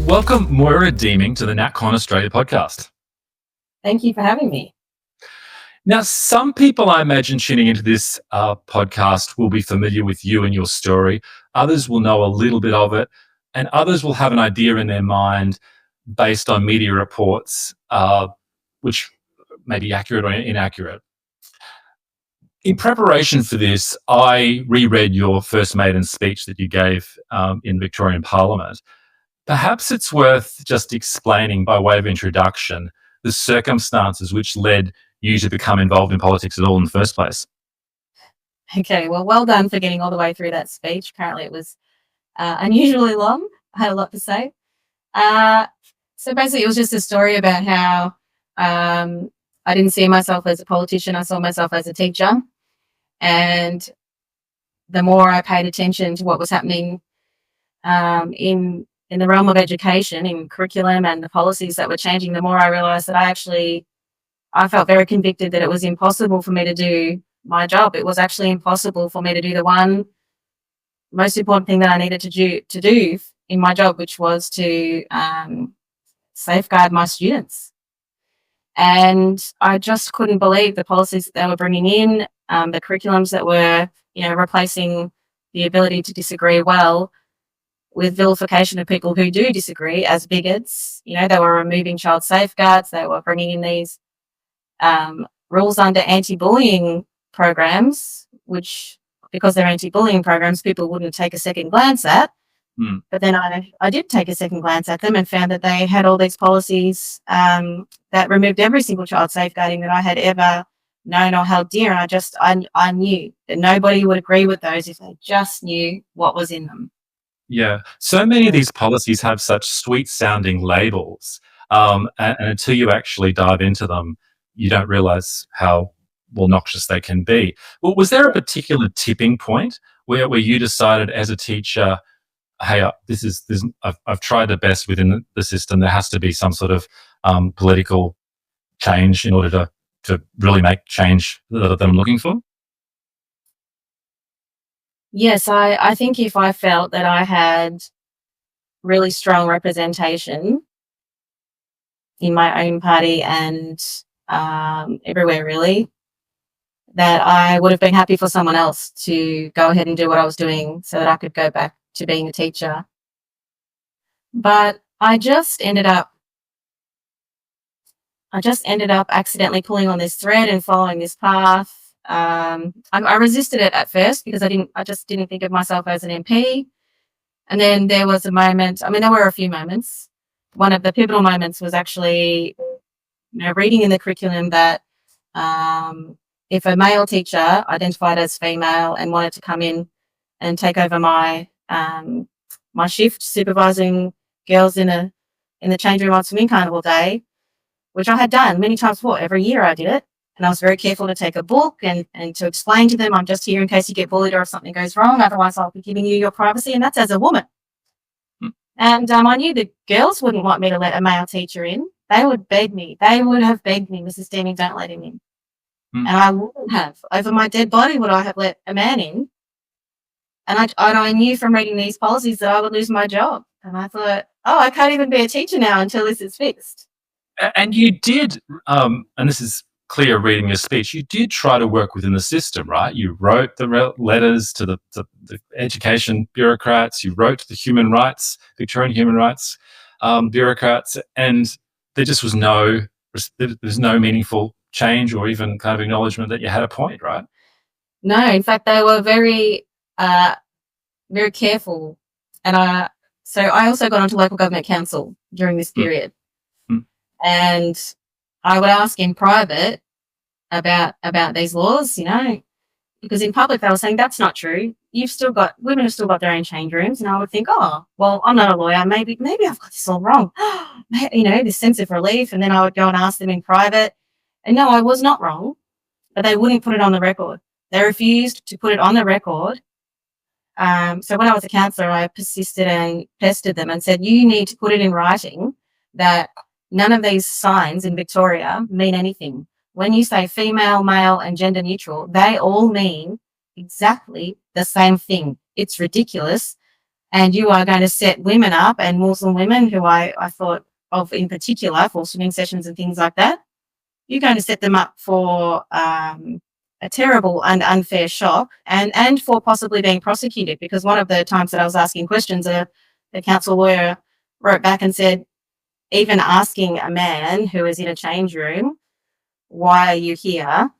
Welcome, Moira Deeming, to the NatCon Australia podcast. Thank you for having me. Now, some people, I imagine, tuning into this podcast will be familiar with you and your story. Others will know a little bit of it, and others will have an idea in their mind based on media reports, which may be accurate or inaccurate. In preparation for this, I reread your First Maiden speech that you gave in Victorian Parliament. Perhaps it's worth just explaining, by way of introduction, the circumstances which led you to become involved in politics at all in the first place. Okay, well done for getting all the way through that speech. Apparently it was unusually long. I had a lot to say. So basically it was just a story about how I didn't see myself as a politician. I saw myself as a teacher. And the more I paid attention to what was happening in the realm of education, in curriculum and the policies that were changing, the more I realised that I felt very convicted that it was impossible for me to do my job. It was actually impossible for me to do the one most important thing that I needed to do in my job, which was to safeguard my students. And I just couldn't believe the policies that they were bringing in, the curriculums that were, replacing the ability to disagree well with vilification of people who do disagree as bigots. They were removing child safeguards. They were bringing in these rules under anti-bullying programs, which, because they're anti-bullying programs, people wouldn't take a second glance at. But then I did take a second glance at them and found that they had all these policies that removed every single child safeguarding that I had ever known or held dear. And I knew that nobody would agree with those if they just knew what was in them. Yeah, so many of these policies have such sweet-sounding labels, and until you actually dive into them, you don't realise how noxious they can be. Well, was there a particular tipping point where you decided as a teacher, hey, I've tried the best within the system. There has to be some sort of political change in order to really make change that I'm looking for? Yes, I think if I felt that I had really strong representation in my own party and everywhere really, that I would have been happy for someone else to go ahead and do what I was doing so that I could go back to being a teacher. But I just ended up accidentally pulling on this thread and following this path. I resisted it at first because I just didn't think of myself as an MP. And then there was a moment, there were a few moments. One of the pivotal moments was actually, reading in the curriculum that if a male teacher identified as female and wanted to come in and take over my shift supervising girls in the change room on swimming carnival day, which I had done many times before. Every year I did it. And I was very careful to take a book and to explain to them, I'm just here in case you get bullied or if something goes wrong. Otherwise, I'll be giving you your privacy. And that's as a woman. And I knew the girls wouldn't want me to let a male teacher in. They would beg me. They would have begged me, Mrs. Deeming, don't let him in. And I wouldn't have. Over my dead body would I have let a man in. And I knew from reading these policies that I would lose my job. And I thought, I can't even be a teacher now until this is fixed. And you did, and this is clear reading your speech, you did try to work within the system, right? You wrote the letters to the education bureaucrats, you wrote to the Victorian human rights bureaucrats, and there just was there's no meaningful change or even kind of acknowledgement that you had a point, right? No, in fact, they were very, very careful. And so I also got onto local government council during this period. And I would ask in private about these laws, because in public they were saying that's not true. Women have still got their own change rooms. And I would think, well, I'm not a lawyer. Maybe I've got this all wrong. This sense of relief. And then I would go and ask them in private. And no, I was not wrong, but they wouldn't put it on the record. They refused to put it on the record. So when I was a councillor, I persisted and pestered them and said, you need to put it in writing that none of these signs in Victoria mean anything. When you say female, male, and gender neutral, they all mean exactly the same thing. It's ridiculous and you are going to set women up, and Muslim women who I thought of in particular for swimming sessions and things like that, you're going to set them up for a terrible and unfair shock, and for possibly being prosecuted. Because one of the times that I was asking questions, the council lawyer wrote back and said, even asking a man who is in a change room, why are you here,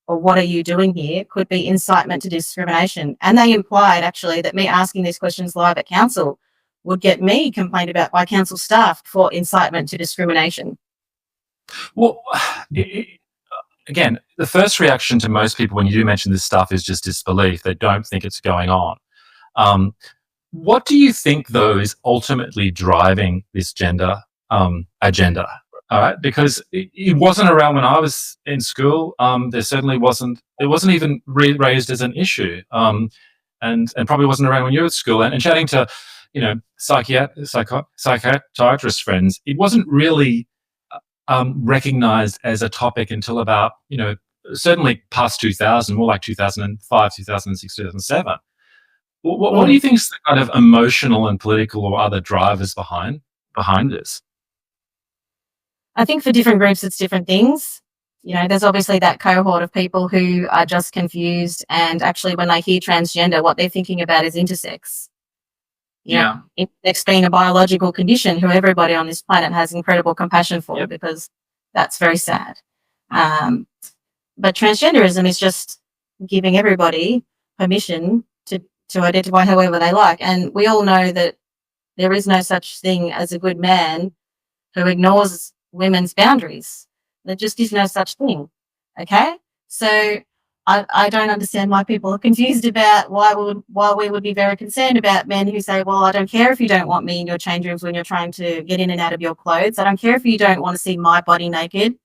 or what are you doing here, could be incitement to discrimination. And they implied actually that me asking these questions live at council would get me complained about by council staff for incitement to discrimination. Well, again, the first reaction to most people when you do mention this stuff is just disbelief. They don't think it's going on. What do you think, though, is ultimately driving this gender agenda? All right, because it wasn't around when I was in school. There certainly wasn't. It wasn't even raised as an issue, and probably wasn't around when you were at school. And chatting to, psychiatrist friends, it wasn't really recognised as a topic until about, certainly past 2000, more like 2005, 2006, 2007. What do you think is the kind of emotional and political or other drivers behind this? I think for different groups, it's different things. There's obviously that cohort of people who are just confused, and actually when they hear transgender, what they're thinking about is intersex. Intersex being a biological condition who everybody on this planet has incredible compassion for, because that's very sad. But transgenderism is just giving everybody permission to identify however they like. And we all know that there is no such thing as a good man who ignores women's boundaries. There just is no such thing. Okay? So I don't understand why people are confused about why we would be very concerned about men who say, well, I don't care if you don't want me in your change rooms when you're trying to get in and out of your clothes. I don't care if you don't want to see my body naked.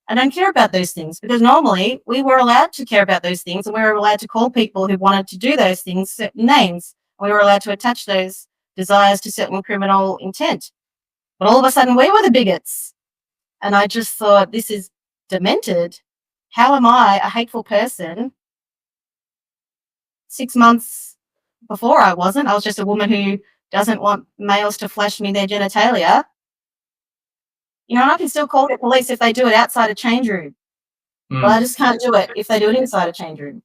I don't care about those things, because normally we were allowed to care about those things, and we were allowed to call people who wanted to do those things certain names. We were allowed to attach those desires to certain criminal intent. But all of a sudden we were the bigots. And I just thought, this is demented. How am I, a hateful person? 6 months before I wasn't. I was just a woman who doesn't want males to flash me their genitalia. And I can still call the police if they do it outside a change room. But I just can't do it if they do it inside a change room.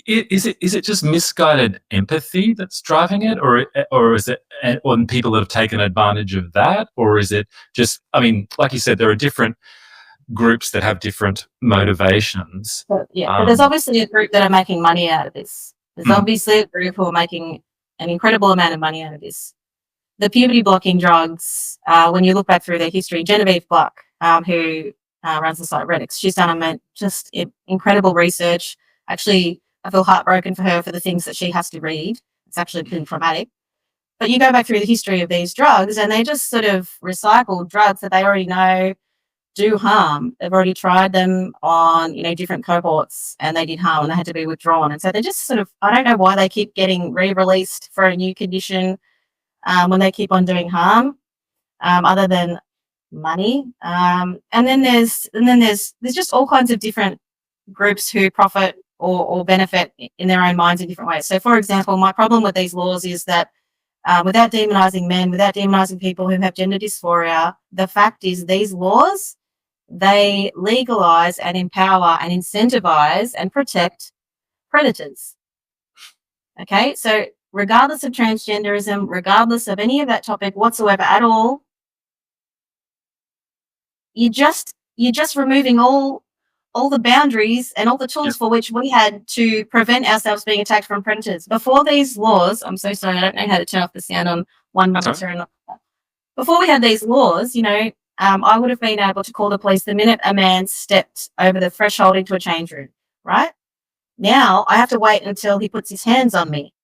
Is it just misguided empathy that's driving it, or is it on people that have taken advantage of that, or is it just, like you said, there are different groups that have different motivations. But there's obviously a group that are making money out of this. There's obviously a group who are making an incredible amount of money out of this. The puberty blocking drugs, when you look back through their history, Genevieve Buck, who runs the site Redix, she's done just incredible research. Actually, I feel heartbroken for her for the things that she has to read. It's actually been traumatic. But you go back through the history of these drugs, and they just sort of recycle drugs that they already know do harm. They've already tried them on, different cohorts, and they did harm, and they had to be withdrawn. And so they just sort of, I don't know why they keep getting re-released for a new condition when they keep on doing harm, other than money. And then there's just all kinds of different groups who profit or benefit in their own minds in different ways. So, for example, my problem with these laws is that without demonising men, without demonising people who have gender dysphoria, the fact is these laws, they legalise and empower and incentivise and protect predators. Okay, so regardless of transgenderism, regardless of any of that topic whatsoever at all, you're just removing all the boundaries and all the tools for which we had to prevent ourselves being attacked from predators. Before these laws, I'm so sorry, I don't know how to turn off the sound on one monitor and not that. Before we had these laws, I would have been able to call the police the minute a man stepped over the threshold into a change room, right? Now I have to wait until he puts his hands on me.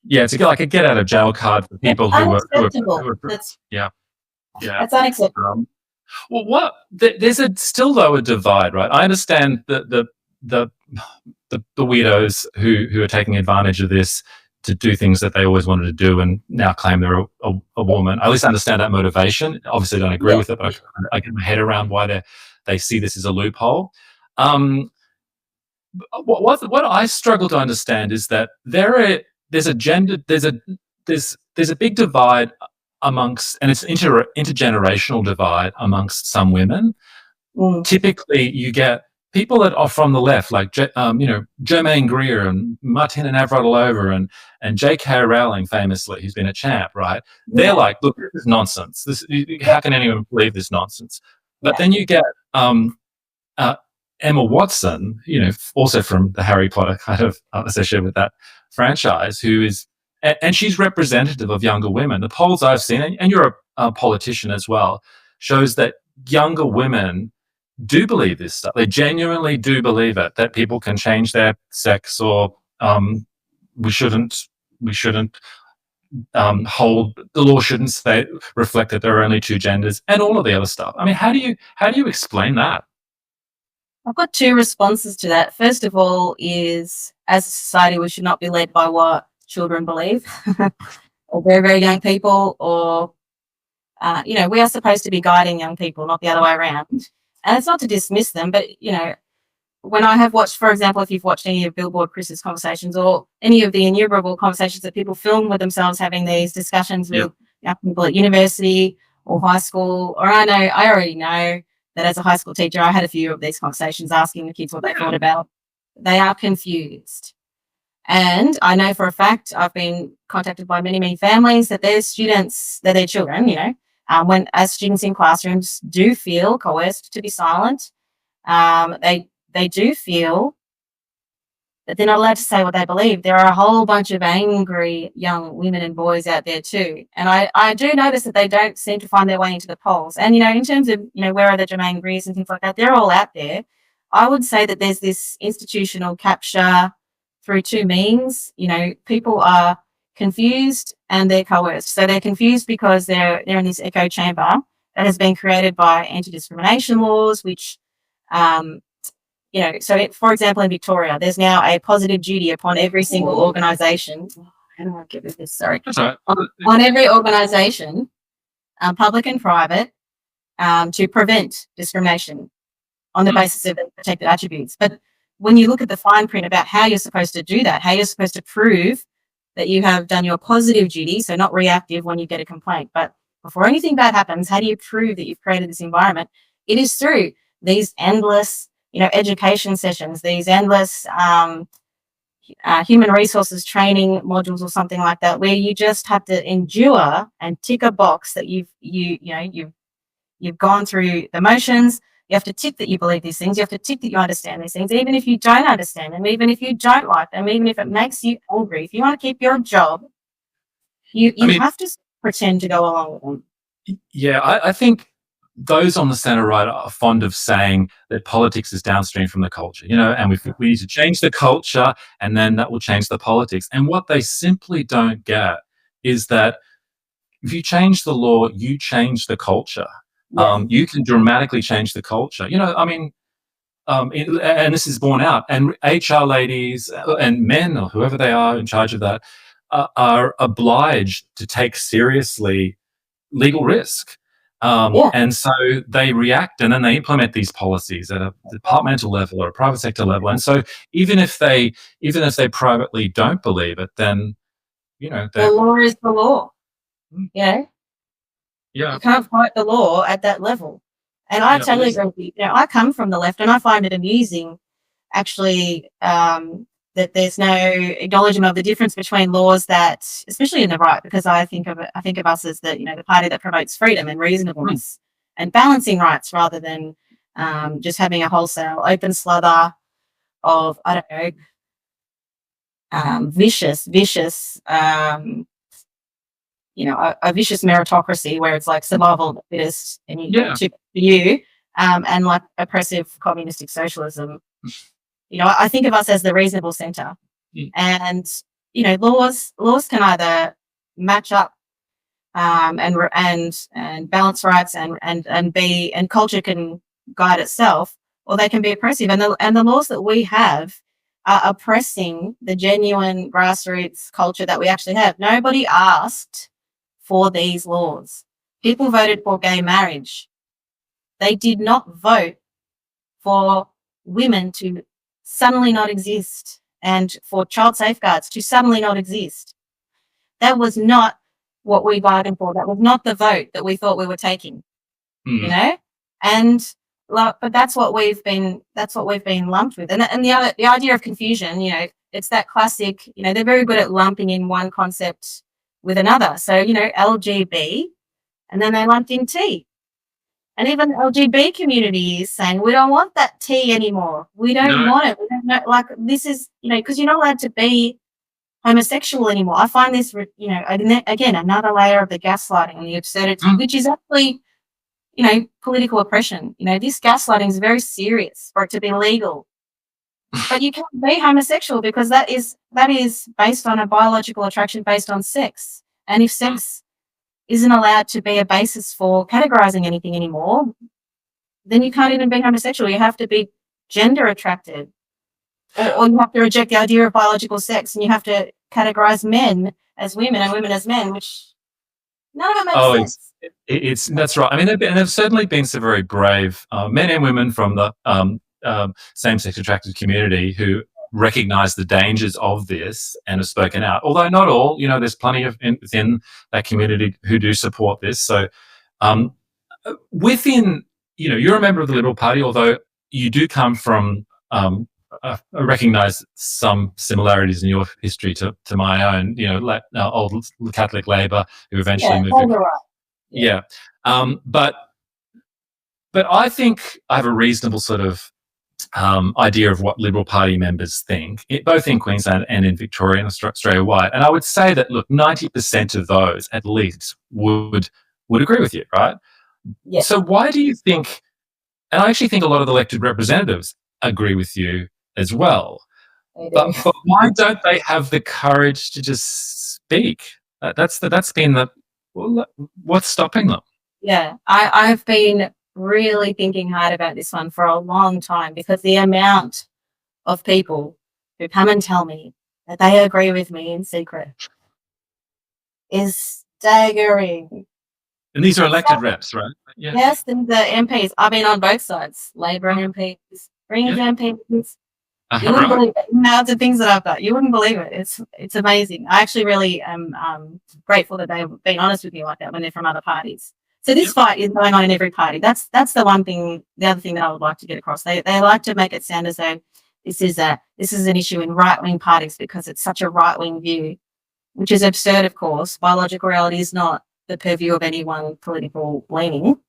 Yeah, it's like a get out of jail card for people who are That's Well, unacceptable. there's still though a divide, right? I understand the weirdos who are taking advantage of this to do things that they always wanted to do and now claim they're a woman. I at least understand that motivation. Obviously, don't agree with it, but I get my head around why they see this as a loophole. What I struggle to understand is that there are there's a gender there's a big divide amongst, and it's intergenerational divide amongst some women. Typically, you get people that are from the left, like Germaine Greer and Martina Navratilova and J.K. Rowling, famously, who's been a champ, right? They're like, look, this is nonsense. How can anyone believe this nonsense? But then you get Emma Watson, also from the Harry Potter kind of associated with that franchise, who is, and she's representative of younger women. The polls I've seen, and you're a politician as well, shows that younger women do believe this stuff. They genuinely do believe it, that people can change their sex, or we shouldn't hold, the law shouldn't reflect that there are only two genders, and all of the other stuff. I mean, how do you explain that? I've got two responses to that. First of all is, as a society, we should not be led by what children believe or very, very young people, or, we are supposed to be guiding young people, not the other way around. And it's not to dismiss them, but, when I have watched, for example, if you've watched any of Billboard Chris's conversations or any of the innumerable conversations that people film with themselves having these discussions with young people at university or high school, or I already know that as a high school teacher, I had a few of these conversations asking the kids what they thought about. They are confused. And I know for a fact, I've been contacted by many, many families that their students, that their children, when as students in classrooms do feel coerced to be silent, they do feel that they're not allowed to say what they believe. There are a whole bunch of angry young women and boys out there too. And I do notice that they don't seem to find their way into the polls. And, in terms of, where are the Germaine Greers and things like that, they're all out there. I would say that there's this institutional capture through two means. People are confused and they're coerced. So they're confused because they're in this echo chamber that has been created by anti-discrimination laws, which, for example, in Victoria, there's now a positive duty upon every single organisation. How do I get with this? Sorry. That's right. On every organisation, public and private, to prevent discrimination on the basis of protected attributes. But when you look at the fine print about how you're supposed to do that, how you're supposed to prove that you have done your positive duty, so not reactive when you get a complaint, but before anything bad happens, how do you prove that you've created this environment? It is through these endless education sessions, these endless human resources training modules or something like that, where you just have to endure and tick a box that you've gone through the motions. You have to tick that you believe these things. You have to tick that you understand these things, even if you don't understand them, even if you don't like them, even if it makes you angry. If you want to keep your job, you have to pretend to go along with them. Yeah, I think those on the centre right are fond of saying that politics is downstream from the culture, and we need to change the culture, and then that will change the politics. And what they simply don't get is that if you change the law, you change the culture. Yes. You can dramatically change the culture. And this is borne out. And HR ladies and men, or whoever they are in charge of that, are obliged to take seriously legal risk. And so they react, and then they implement these policies at a departmental level or a private sector level. And so even if they privately don't believe it, then the law is the law. Yeah. You can't fight the law at that level. And I totally agree with you. I come from the left, and I find it amusing, actually, that there's no acknowledgement of the difference between laws that, especially in the right, because I think of us as the party that promotes freedom and reasonableness and balancing rights, rather than just having a wholesale open slather of, I don't know, vicious, a vicious meritocracy where it's like survival of the fittest and and like oppressive communistic socialism. I think of us as the reasonable centre, and laws can either match up and balance rights and culture can guide itself, or they can be oppressive. And the laws that we have are oppressing the genuine grassroots culture that we actually have. Nobody asked for these laws. People voted for gay marriage. They did not vote for women to suddenly not exist and for child safeguards to suddenly not exist. That was not what we bargained for. That was not the vote that we thought we were taking, you know? And but that's what we've been lumped with. And the idea of confusion, you know, it's that classic, you know, they're very good at lumping in one concept with another. So, you know, LGB, and then they lumped in T. And even the LGB community is saying, we don't want that T anymore. We don't want it. We don't know, like, this is, you know, because you're not allowed to be homosexual anymore. I find this, you know, again, another layer of the gaslighting and the absurdity, which is actually, you know, political oppression. You know, this gaslighting is very serious for it to be legal. But you can't be homosexual because that is based on a biological attraction based on sex. And if sex isn't allowed to be a basis for categorizing anything anymore, then you can't even be homosexual. You have to be gender attracted. Or you have to reject the idea of biological sex, and you have to categorize men as women and women as men, which none of it makes sense. That's right. I mean, there've certainly been some very brave men and women from the same-sex attracted community who recognise the dangers of this and have spoken out. Although not all, you know, there's plenty of within that community who do support this. So within, you know, you're a member of the Liberal Party, although you do come from I recognise some similarities in your history to my own, you know, old Catholic Labor who eventually moved to... But I think I have a reasonable sort of idea of what Liberal Party members think, both in Queensland and in Victoria and Australia-wide. And I would say that, look, 90% of those at least would agree with you, right? Yes. So why do you think, and I actually think a lot of the elected representatives agree with you as well, but why don't they have the courage to just speak? That's been what's stopping them? Yeah, I've been really thinking hard about this one for a long time, because the amount of people who come and tell me that they agree with me in secret is staggering. And these are elected reps, right? Yeah. Yes, and the MPs. I've been on both sides, Labor MPs, Greens MPs. You wouldn't believe it. Now the things that I've got, you wouldn't believe it. It's amazing. I actually really am grateful that they've been honest with me like that when they're from other parties. So this fight is going on in every party. That's the one thing. The other thing that I would like to get across, they like to make it sound as though this is an issue in right-wing parties because it's such a right-wing view, which is absurd, of course. Biological reality is not the purview of any one political leaning.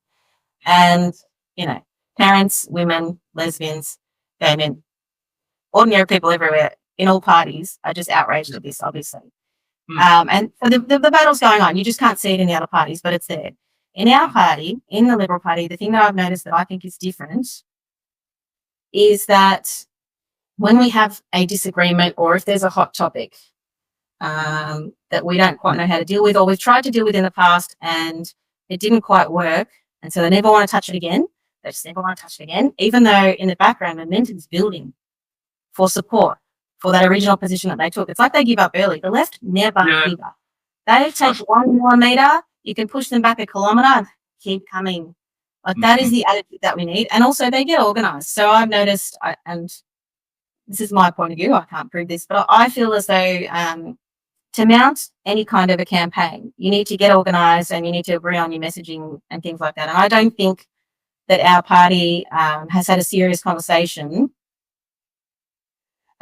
And, you know, parents, women, lesbians, gay men, ordinary people everywhere in all parties are just outraged at this, obviously. And so the battle's going on. You just can't see it in the other parties, but it's there. In our party, in the Liberal Party, the thing that I've noticed that I think is different is that when we have a disagreement, or if there's a hot topic that we don't quite know how to deal with, or we've tried to deal with in the past and it didn't quite work, and so they never want to touch it again. They just never want to touch it again, even though in the background momentum's building for support for that original position that they took. It's like they give up early. The left never give up. They take 1 millimetre, you can push them back a kilometre and keep coming. Like that is the attitude that we need. And also they get organised. So I've noticed, and this is my point of view, I can't prove this, but I feel as though to mount any kind of a campaign, you need to get organised and you need to agree on your messaging and things like that. And I don't think that our party has had a serious conversation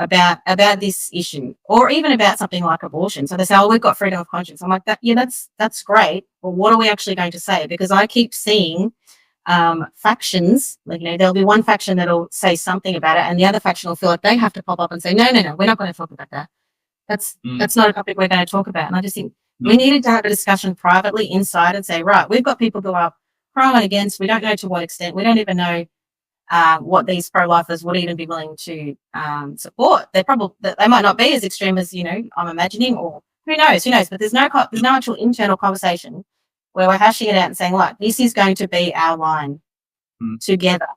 about this issue, or even about something like abortion. So they say, "Oh, we've got freedom of conscience." I'm like, that's great, but what are we actually going to say? Because I keep seeing factions, like, you know, there'll be one faction that'll say something about it, and the other faction will feel like they have to pop up and say, "No, we're not going to talk about that. That's not a topic we're going to talk about." And I just think we needed to have a discussion privately inside and say, right, we've got people who are pro and against. We don't know to what extent. We don't even know what these pro-lifers would even be willing to support. They might not be as extreme as, you know, I'm imagining, or who knows. But there's no actual internal conversation where we're hashing it out and saying, look, this is going to be our line together.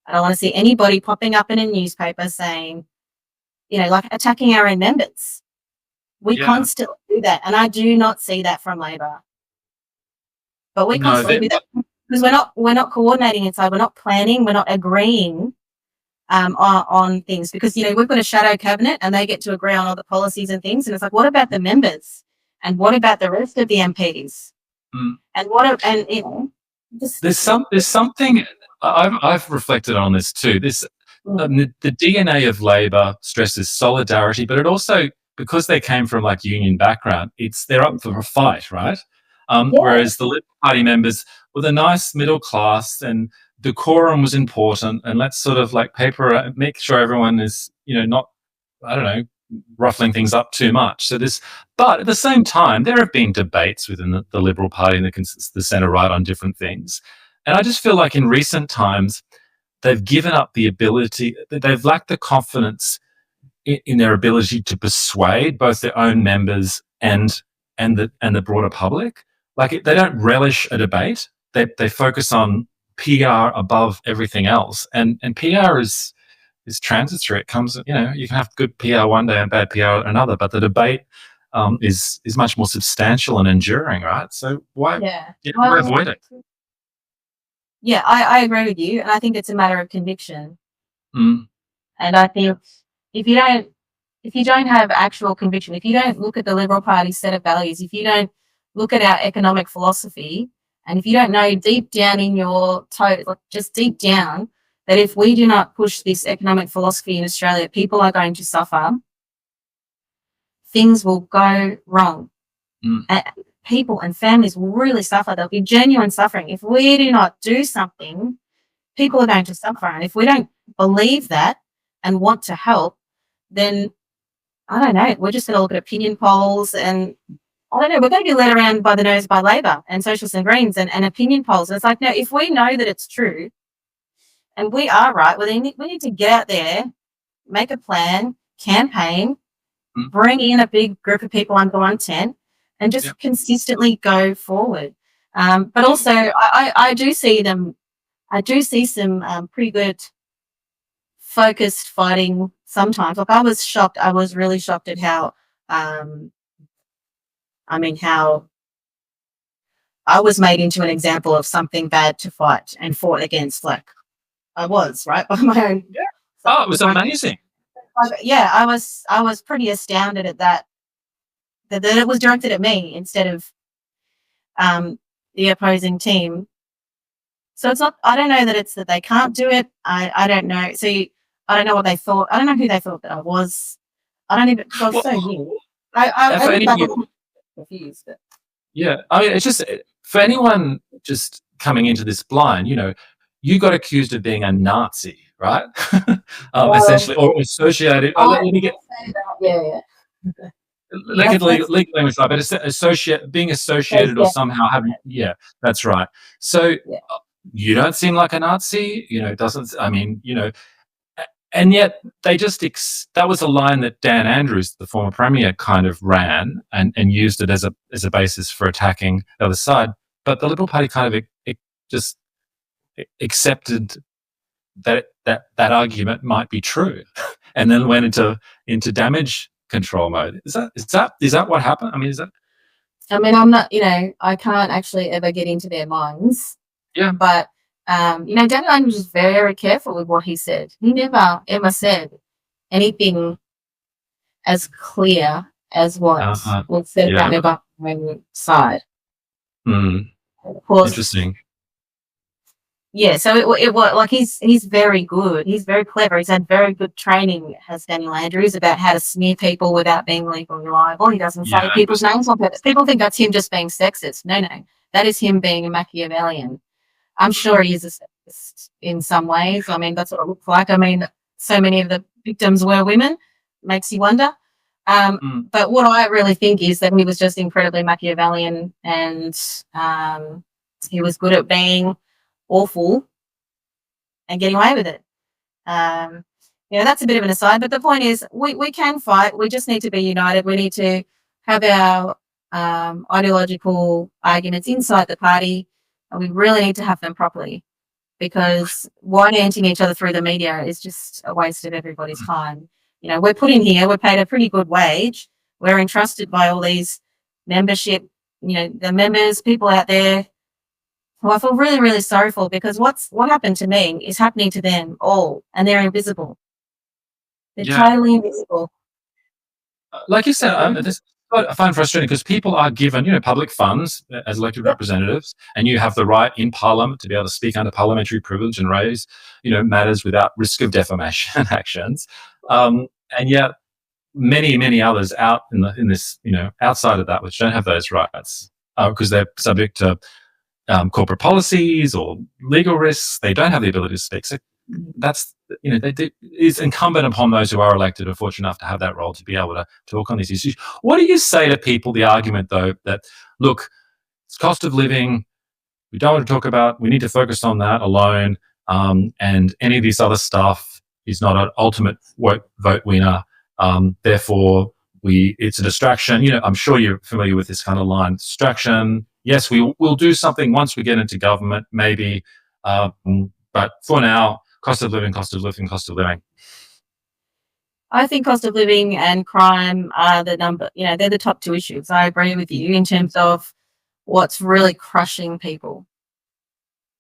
I don't want to see anybody popping up in a newspaper saying, you know, like attacking our own members. We constantly do that, and I do not see that from Labor. But we constantly do that. Because we're not coordinating inside, we're not planning, we're not agreeing on things, because, we've got a shadow cabinet and they get to agree on all the policies and things. And it's like, what about the members? And what about the rest of the MPs? Mm. And there's something I've reflected on this too. The DNA of Labor stresses solidarity, but it also, because they came from like union background, they're up for a fight, right? Whereas the Liberal Party members were the nice middle class, and decorum was important, and let's sort of like make sure everyone is, not, I don't know, ruffling things up too much. But at the same time, there have been debates within the Liberal Party and the centre right on different things. And I just feel like in recent times, they've given up the ability, they've lacked the confidence in their ability to persuade both their own members and the broader public. Like, they don't relish a debate. They focus on PR above everything else. And PR is transitory. It comes, you can have good PR one day and bad PR another, but the debate is much more substantial and enduring, right? So why avoid it? Yeah, I agree with you, and I think it's a matter of conviction. Mm. And I think if you don't have actual conviction, if you don't look at the Liberal Party's set of values, if you don't look at our economic philosophy, and if you don't know deep down in your just deep down, that if we do not push this economic philosophy in Australia, people are going to suffer. Things will go wrong. And people and families will really suffer. There'll be genuine suffering. If we do not do something, people are going to suffer. And if we don't believe that and want to help, then, I don't know, we're just going to look at opinion polls, and I don't know, we're going to be led around by the nose by Labor and Socialists and Greens and opinion polls. And it's like, no, if we know that it's true and we are right, well, then we need to get out there, make a plan, campaign, bring in a big group of people under one tent, and just consistently go forward. But also, I do see some pretty good focused fighting sometimes. Like, I was really shocked at how I was made into an example of something bad to fight and fought against. Like, I was, right, by my own. Yeah. Oh, it was amazing. Yeah, I was pretty astounded at that it was directed at me instead of the opposing team. So it's not, I don't know that it's that they can't do it. I don't know. So I don't know what they thought. I don't know who they thought that I was. I don't even, I was so new. I'm confused. But. Yeah, I mean, it's just, for anyone just coming into this blind, you got accused of being a Nazi, right? Essentially, or associated. Let me get. Yeah. Legal language, right? But being associated or somehow having. Yeah, that's right. So you don't seem like a Nazi. Doesn't. I mean, and yet they just that was a line that Dan Andrews, the former premier, kind of ran and used it as a basis for attacking the other side. But the Liberal Party kind of just accepted that argument might be true, and then went into damage control mode. Is that what happened? I mean, is that? I mean, I'm not. I can't actually ever get into their minds. Yeah. But Dan Andrews was very careful with what he said. He never ever said anything as clear as what was said about the government side. Of course. Interesting. Yeah, so it was like he's very good. He's very clever. He's had very good training, has Daniel Andrews, about how to smear people without being legally reliable. He doesn't say people's names on purpose. People think that's him just being sexist. No, that is him being a Machiavellian. I'm sure he is a sexist in some ways. I mean, that's what it looks like. I mean, so many of the victims were women. Makes you wonder. But what I really think is that he was just incredibly Machiavellian, and he was good at being awful and getting away with it. That's a bit of an aside, but the point is we can fight. We just need to be united. We need to have our ideological arguments inside the party, and we really need to have them properly, because white-anting each other through the media is just a waste of everybody's time. We're put in here, we're paid a pretty good wage, we're entrusted by all these membership, the members, people out there who I feel really, really sorry for, because what happened to me is happening to them all, and they're invisible. They're totally invisible. Like you said, So, this I find frustrating because people are given, public funds as elected yep. representatives, and you have the right in Parliament to be able to speak under parliamentary privilege and raise, matters without risk of defamation actions. And yet, many others out in this, outside of that, which don't have those rights because they're subject to corporate policies or legal risks. They don't have the ability to speak. So that's, it's incumbent upon those who are elected or fortunate enough to have that role to be able to talk on these issues. What do you say to people, the argument though, that look, it's cost of living, we don't want to talk about, we need to focus on that alone, and any of this other stuff is not an ultimate vote winner, therefore it's a distraction. I'm sure you're familiar with this kind of line, distraction. Yes, we'll do something once we get into government, maybe, but for now, cost of living. I think cost of living and crime are they're the top two issues. I agree with you in terms of what's really crushing people.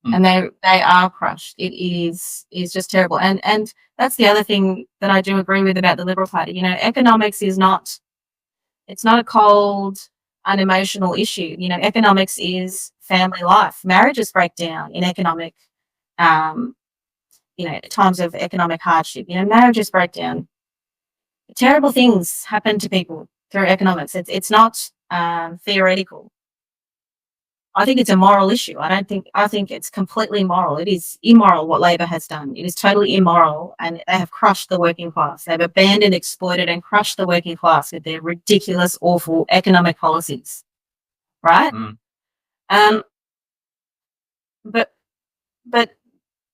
And they are crushed. It is just terrible. And that's the other thing that I do agree with about the Liberal Party. Economics is not, it's not a cold, unemotional issue. Economics is family life. Marriages break down in economic, times of economic hardship. Marriages break down. Terrible things happen to people through economics. It's not theoretical. I think it's a moral issue. I think it's completely moral. It is immoral what Labor has done. It is totally immoral, and they have crushed the working class. They've abandoned, exploited, and crushed the working class with their ridiculous, awful economic policies. Right? But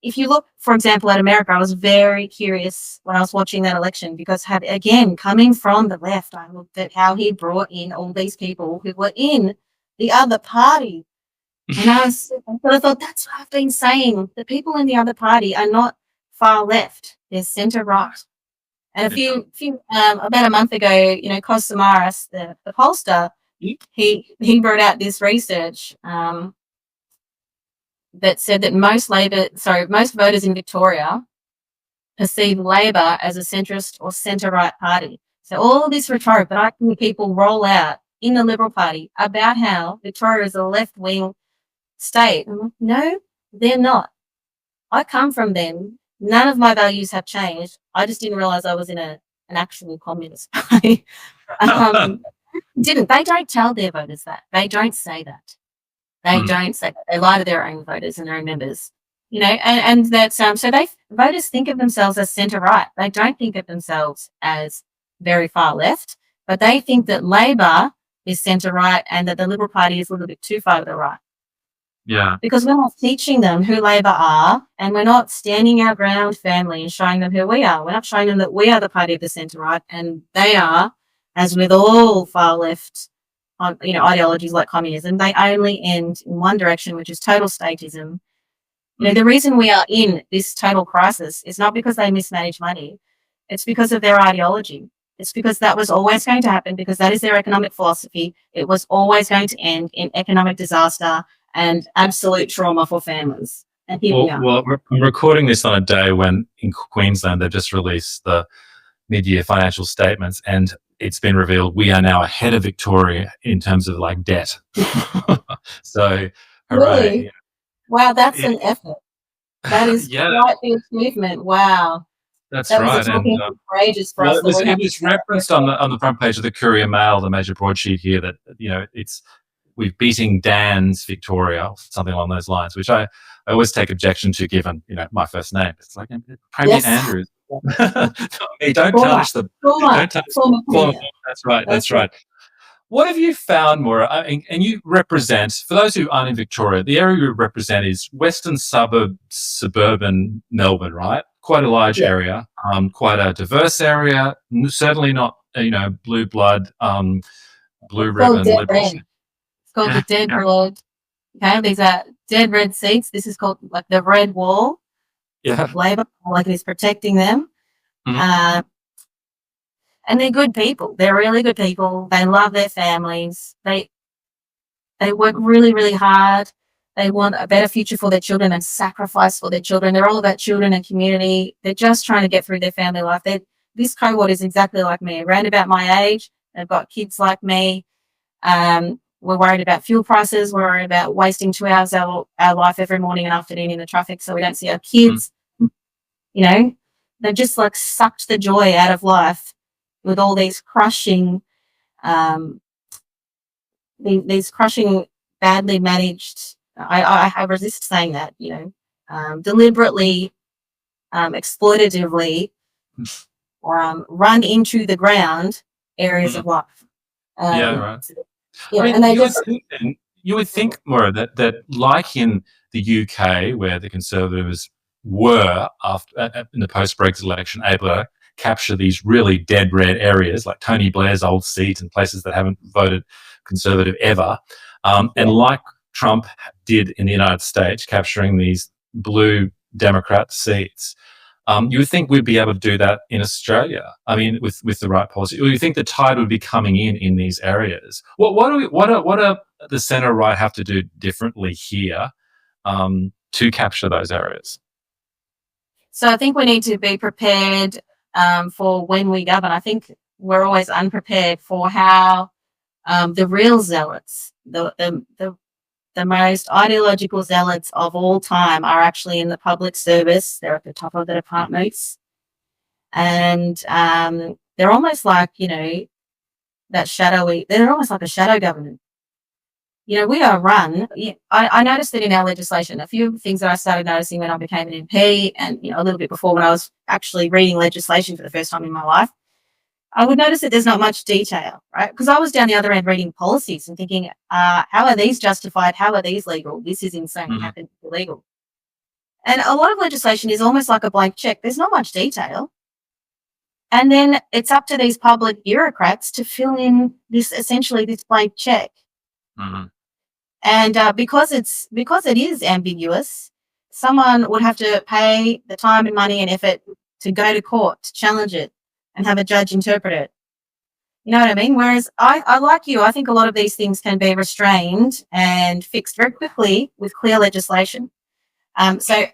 if you look, for example, at America, I was very curious when I was watching that election, because again, coming from the left, I looked at how he brought in all these people who were in the other party. And I thought, that's what I've been saying. The people in the other party are not far left; they're centre right. And about a month ago, Kos Samaras, the pollster, he brought out this research that said that most voters in Victoria perceive Labor as a centrist or centre right party. So all this rhetoric that I think people roll out in the Liberal Party about how Victoria is a left wing state. I'm like, no, they're not. I come from them. None of my values have changed. I just didn't realize I was in an actual communist party. They don't tell their voters that. They don't say that. They don't say that. They lie to their own voters and their own members. And that's so voters think of themselves as centre right. They don't think of themselves as very far left, but they think that Labor is centre right and that the Liberal Party is a little bit too far to the right. Yeah. Because we're not teaching them who Labor are, and we're not standing our ground firmly and showing them who we are. We're not showing them that we are the party of the centre right, and they are, as with all far left, ideologies like communism, they only end in one direction, which is total statism. The reason we are in this total crisis is not because they mismanage money. It's because of their ideology. It's because that was always going to happen, because that is their economic philosophy. It was always going to end in economic disaster and absolute trauma for families. And here we are. Well, I'm recording this on a day when in Queensland they've just released the mid-year financial statements, and it's been revealed we are now ahead of Victoria in terms of debt. So, hooray. Really? Wow, that's an effort. That is quite the achievement. Wow. That's right. Was courageous for us. It was referenced on the front page of the Courier Mail, the major broadsheet here, that we're beating Dan's Victoria, something along those lines, which I always take objection to, given my first name. It's like Premier Andrews. Don't touch the. That's right. That's right. What have you found, Moira? And you represent, for those who aren't in Victoria, the area you represent is western suburban Melbourne, right? Quite a large area, quite a diverse area. Certainly not, blue blood, blue ribbon liberals. It's called the Dead Red. Okay, these are dead red seats. This is called the Red Wall. Yeah. Labor, it is protecting them. And they're good people. They're really good people. They love their families. They work really, really hard. They want a better future for their children and sacrifice for their children. They're all about children and community. They're just trying to get through their family life. This cohort is exactly like me, around about my age. They've got kids like me. We're worried about fuel prices. We're worried about wasting 2 hours of our life every morning and afternoon in the traffic so we don't see our kids. You know, they've just like sucked the joy out of life with all these crushing, badly managed. I resist saying that, deliberately, exploitatively, run into the ground areas of life. Right. Yeah, I mean, and they you would think, Maura, that like in the UK, where the Conservatives were in the post-Brexit election able to capture these really dead red areas like Tony Blair's old seat and places that haven't voted Conservative ever, and like Trump did in the United States, capturing these blue Democrat seats. You would think we'd be able to do that in Australia. I mean, with the right policy. Or you think the tide would be coming in these areas? What do the centre right have to do differently here to capture those areas? So I think we need to be prepared for when we govern. I think we're always unprepared for how the real zealots, the most ideological zealots of all time, are actually in the public service. They're at the top of the departments, and they're almost like they're almost like a shadow government. We are run. I noticed that in our legislation. A few things that I started noticing when I became an MP, and a little bit before, when I was actually reading legislation for the first time in my life, I would notice that there's not much detail, right? Because I was down the other end reading policies and thinking, how are these justified? How are these legal? This is insane. How can it be legal? And a lot of legislation is almost like a blank check. There's not much detail. And then it's up to these public bureaucrats to fill in this blank check. And because it is ambiguous, someone would have to pay the time and money and effort to go to court to challenge it and have a judge interpret it. You know what I mean? Whereas I like you, I think a lot of these things can be restrained and fixed very quickly with clear legislation. So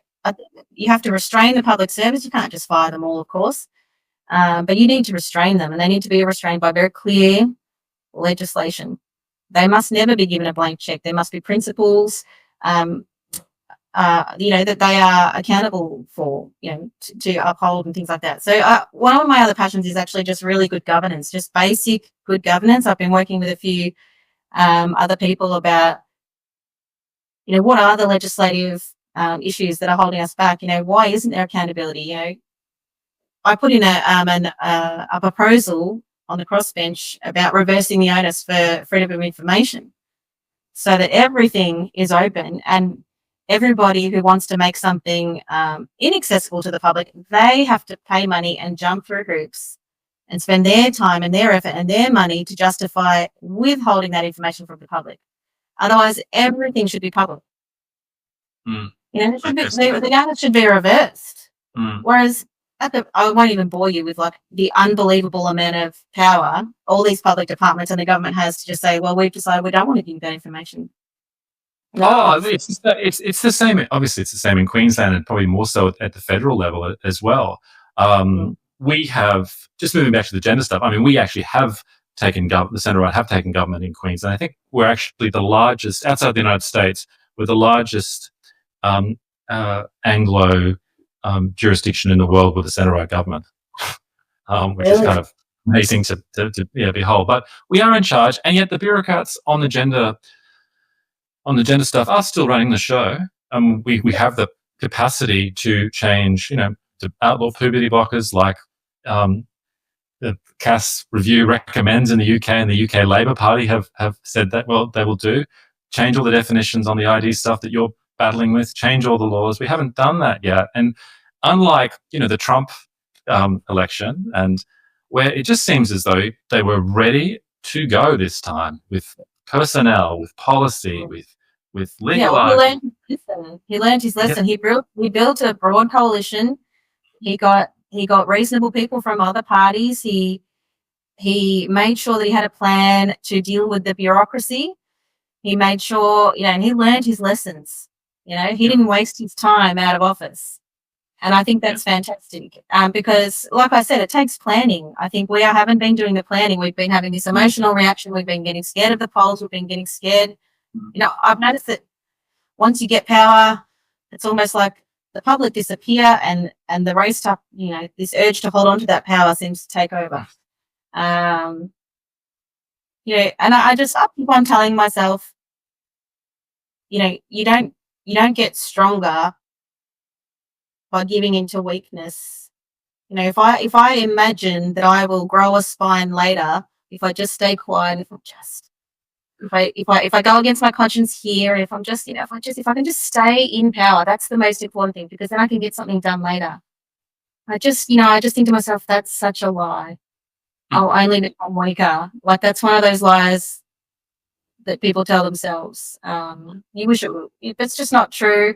you have to restrain the public service. You can't just fire them all, of course. But you need to restrain them, and they need to be restrained by very clear legislation. They must never be given a blank check. There must be principles, that they are accountable for, to uphold and things like that. So one of my other passions is actually just really good governance, just basic good governance. I've been working with a few other people about, what are the legislative issues that are holding us back? Why isn't there accountability? I put in a proposal on the crossbench about reversing the onus for freedom of information, so that everything is open and everybody who wants to make something inaccessible to the public, they have to pay money and jump through hoops and spend their time and their effort and their money to justify withholding that information from the public. Otherwise, everything should be public. The onus should be reversed. Whereas I won't even bore you with the unbelievable amount of power all these public departments and the government has to just say, well, we've decided we don't want to give that information. It's the same. Obviously, it's the same in Queensland, and probably more so at the federal level as well. We have, just moving back to the gender stuff. I mean, we actually have taken the centre right have taken government in Queensland. I think we're actually the largest outside the United States. We're the largest Anglo jurisdiction in the world with a centre right government, which is kind of amazing to behold. But we are in charge, and yet the bureaucrats on the gender stuff are still running the show. We have the capacity to change, to outlaw puberty blockers like the Cass review recommends in the UK, and the UK Labour Party have said that, well, they will do. Change all the definitions on the ID stuff that you're battling with, change all the laws. We haven't done that yet. And unlike, the Trump election, and where it just seems as though they were ready to go this time with personnel, with policy, with legal. He learned his lesson. Yeah. He built a broad coalition. He got reasonable people from other parties. He made sure that he had a plan to deal with the bureaucracy. He made sure, he learned his lessons. He didn't waste his time out of office. And I think that's fantastic because, like I said, it takes planning. I think we haven't been doing the planning. We've been having this emotional reaction. We've been getting scared of the polls. We've been getting scared. I've noticed that once you get power, it's almost like the public disappear and the race to, this urge to hold on to that power seems to take over. And I keep on telling myself, you don't get stronger by giving into weakness. If I imagine that I will grow a spine later, if I just stay quiet, if I go against my conscience here, if I can just stay in power, that's the most important thing, because then I can get something done later. I just think to myself, that's such a lie. I'll only become weaker. Like, that's one of those lies that people tell themselves. You wish it would. It's just not true.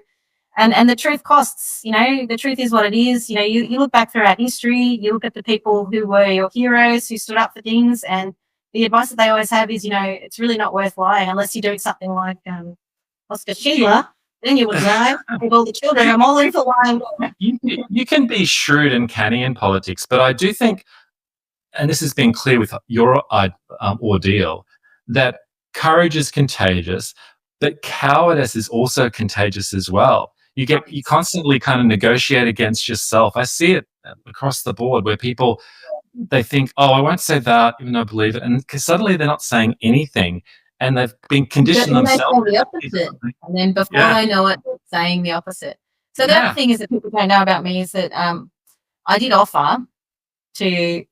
And the truth costs. The truth is what it is. You look back throughout history, you look at the people who were your heroes, who stood up for things, and the advice that they always have is, it's really not worth lying unless you're doing something like Oscar Schindler. Then you would lie with all the children. I'm all in for lying. You can be shrewd and canny in politics, but I do think, and this has been clear with your ordeal, that courage is contagious, but cowardice is also contagious as well. You constantly kind of negotiate against yourself. I see it across the board where people, they think, oh, I won't say that even though I believe it, and suddenly they're not saying anything, and they've been conditioned themselves. The opposite. And then before they know it, they're saying the opposite. So the other thing is that people don't know about me is that I did offer to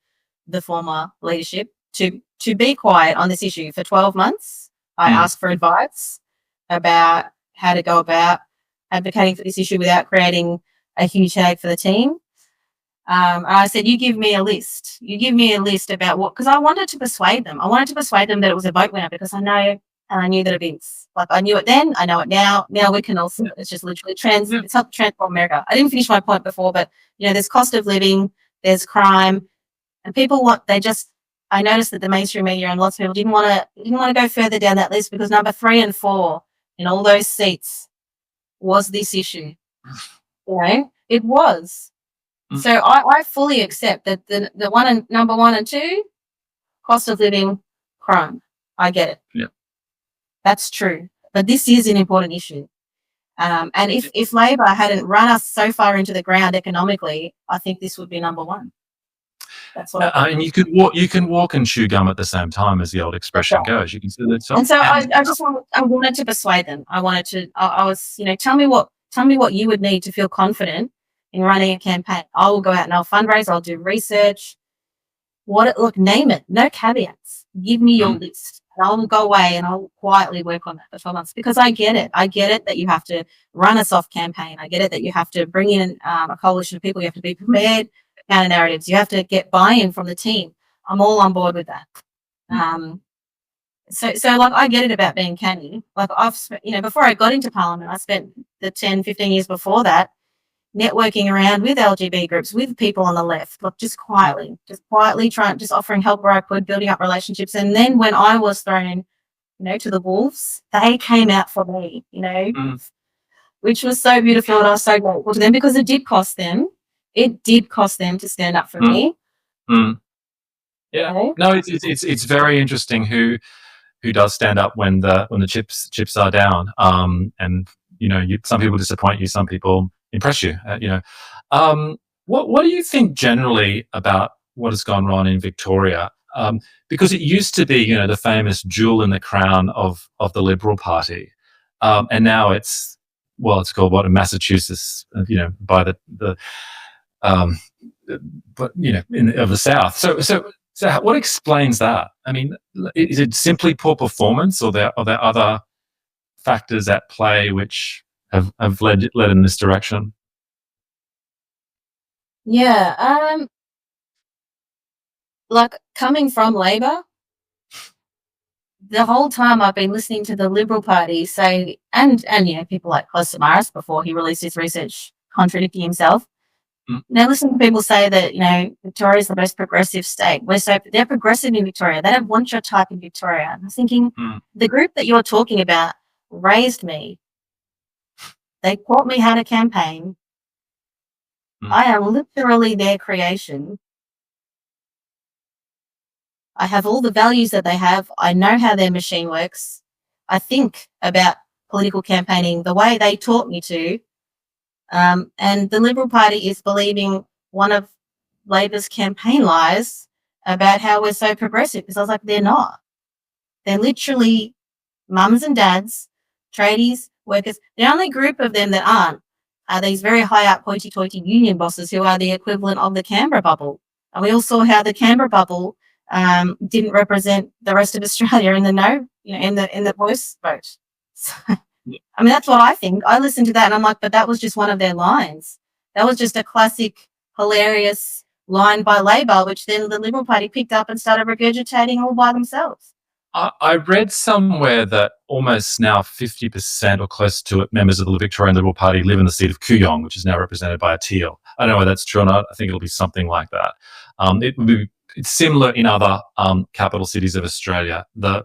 the former leadership to be quiet on this issue for 12 months. I asked for advice about how to go about advocating for this issue without creating a huge headache for the team. And I said, you give me a list. You give me a list about what, because I wanted to persuade them. I wanted to persuade them that it was a vote winner, because I know, and I knew that it is. Like, I knew it then, I know it now. Now we can also, it's just literally it's helped transform America. I didn't finish my point before, but, there's cost of living, there's crime, and people I noticed that the mainstream media and lots of people didn't want to go further down that list, because number 3 and 4 in all those seats was this issue. It was. So I fully accept that the number 1 and 2, cost of living, crime. I get it. Yeah. That's true. But this is an important issue. And if Labor hadn't run us so far into the ground economically, I think this would be number 1. That's what I mean, you can walk and chew gum at the same time, as the old expression goes. You can see that. And so I wanted to persuade them. I was, tell me what you would need to feel confident in running a campaign. I will go out and I'll fundraise. I'll do research. Name it. No caveats. Give me your list. And I'll go away and I'll quietly work on that for 12 months, because I get it. I get it that you have to run a soft campaign. I get it that you have to bring in a coalition of people. You have to be prepared. Counter narratives. You have to get buy-in from the team. I'm all on board with that. So like, I get it about being canny. Like, I've spent, before I got into Parliament, I spent the 10, 15 years before that networking around with LGBT groups, with people on the left, like just quietly offering help where I could, building up relationships. And then when I was thrown, to the wolves, they came out for me, which was so beautiful, and I was so grateful to them, because it did cost them. It did cost them to stand up for me. Yeah. No, it's very interesting who does stand up when the chips are down. And some people disappoint you, some people impress you. What do you think generally about what has gone wrong in Victoria? Because it used to be, the famous jewel in the crown of the Liberal Party, and now it's called a Massachusetts, by the but of the South. So what explains that? I mean, is it simply poor performance, or are there other factors at play which have led in this direction? Yeah. Like, coming from Labor, the whole time I've been listening to the Liberal Party say, and people like Close Samaras, before he released his research contradicting himself, Now, listen to people say that, Victoria is the most progressive state. They're progressive in Victoria. They don't want your type in Victoria. I was thinking, the group that you're talking about raised me. They taught me how to campaign. I am literally their creation. I have all the values that they have. I know how their machine works. I think about political campaigning the way they taught me to. And the Liberal Party is believing one of Labor's campaign lies about how we're so progressive, because I was like, they're not. They're literally mums and dads, tradies, workers. The only group of them that aren't are these very high up hoity-toity union bosses who are the equivalent of the Canberra bubble. And we all saw how the Canberra bubble didn't represent the rest of Australia in the in the voice vote. So, I mean, that's what I think. I listened to that and I'm like, but that was just one of their lines. That was just a classic, hilarious line by Labor, which then the Liberal Party picked up and started regurgitating all by themselves. I read somewhere that almost now 50% or close to it members of the Victorian Liberal Party live in the seat of Kooyong, which is now represented by a teal. I don't know whether that's true or not. I think it'll be something like that. It's similar in other capital cities of Australia. The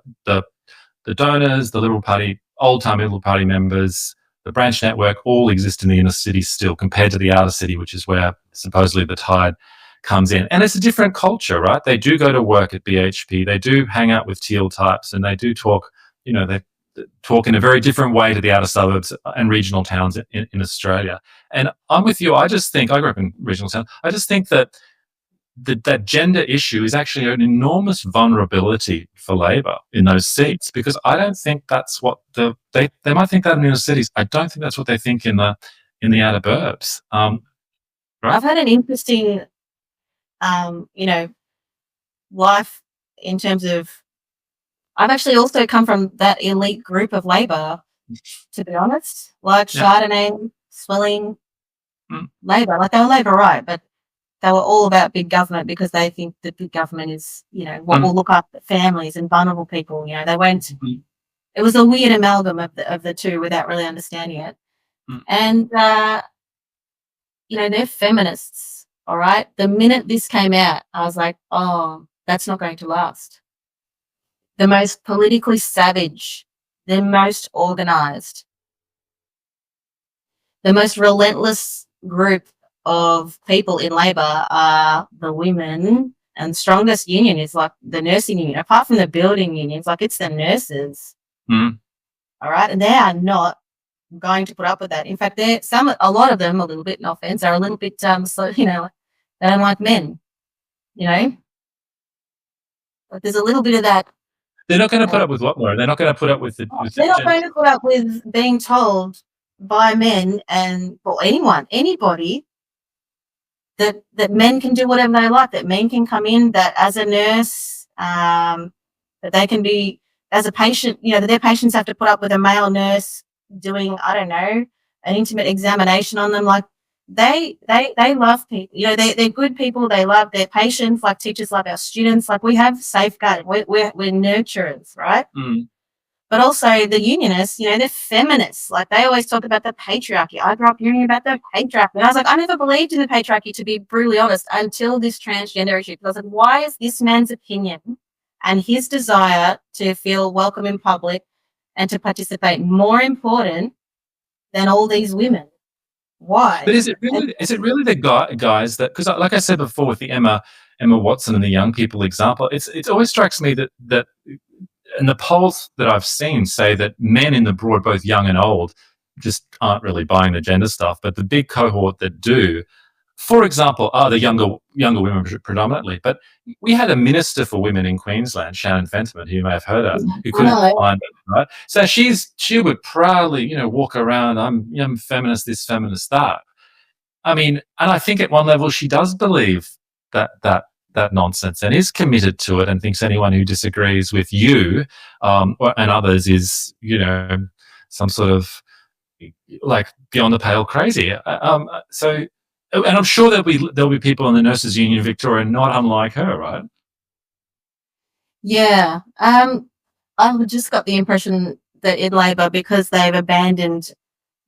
donors, the Liberal Party, old-time Liberal Party members, the branch network all exist in the inner city still, compared to the outer city, which is where supposedly the tide comes in. And it's a different culture, right? They do go to work at BHP. They do hang out with teal types, and they do talk, they talk in a very different way to the outer suburbs and regional towns in Australia. And I'm with you. I just think, I grew up in regional towns. I just think that that gender issue is actually an enormous vulnerability for Labor in those seats, because I don't think that's what they might think that in inner cities. I don't think that's what they think in the outer burbs. Right? I've had an interesting life in terms of, I've actually also come from that elite group of Labor, to be honest, like Chardonnay, Swilling, Labor, like they were Labor right, but they were all about big government because they think that big government is, what will look after families and vulnerable people. They went, it was a weird amalgam of the two without really understanding it. And, they're feminists. All right. The minute this came out, I was like, oh, that's not going to last. The most politically savage, the most organized, the most relentless group of people in Labor are the women, and strongest union is like the nursing union. Apart from the building unions, like it's the nurses. All right. And they are not going to put up with that. In fact, a lot of them, a little bit, no offense, are a little bit, they don't like men, But there's a little bit of that. They're not going to put up with what, Moira? They're not going to put up with the. They're not going to put up with being told by men anybody, that men can do whatever they like, that men can come in, that as a nurse, that they can be, as a patient, that their patients have to put up with a male nurse doing, I don't know, an intimate examination on them. Like they love people, they're good people. They love their patients, like teachers love our students. Like we have safeguarding, we're nurturers, right? But also the unionists, they're feminists. Like they always talk about the patriarchy. I grew up hearing about the patriarchy. And I was like, I never believed in the patriarchy, to be brutally honest, until this transgender issue. Because I was like, why is this man's opinion and his desire to feel welcome in public and to participate more important than all these women? Why? But is it really the guys that, because like I said before with the Emma Watson and the young people example, it always strikes me that and the polls that I've seen say that men in the broad, both young and old, just aren't really buying the gender stuff. But the big cohort that do, for example, are the younger women predominantly. But we had a minister for women in Queensland, Shannon Fentiman, who you may have heard of, who couldn't find it, right? So she would proudly, walk around, I'm feminist, this, feminist, that. I mean, and I think at one level she does believe that nonsense and is committed to it, and thinks anyone who disagrees with you and others is, some sort of like beyond the pale crazy. So, and I'm sure there'll be people in the Nurses Union of Victoria not unlike her, right? Yeah. I've just got the impression that in Labor, because they've abandoned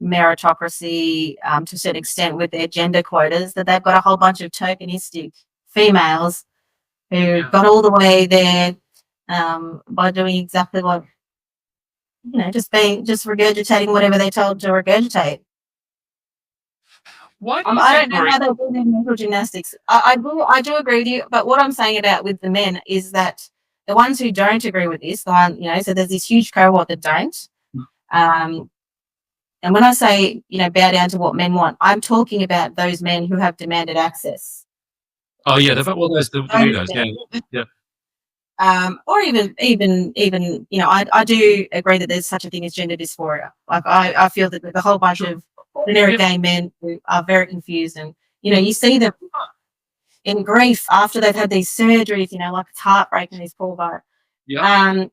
meritocracy to a certain extent with their gender quotas, that they've got a whole bunch of tokenistic females who got all the way there by doing exactly what, just regurgitating whatever they're told to regurgitate. Why do you I think, don't know how they do their mental gymnastics. I do agree with you, but what I'm saying about with the men is that the ones who don't agree with this, so there's this huge cohort that don't. And when I say, bow down to what men want, I'm talking about those men who have demanded access. Oh yeah, those the weirdos, yeah. Or even, I do agree that there's such a thing as gender dysphoria. Like I feel that there's a whole bunch of generic gay men who are very confused, and you see them in grief after they've had these surgeries. Like it's heartbreaking. These poor guys. Yeah.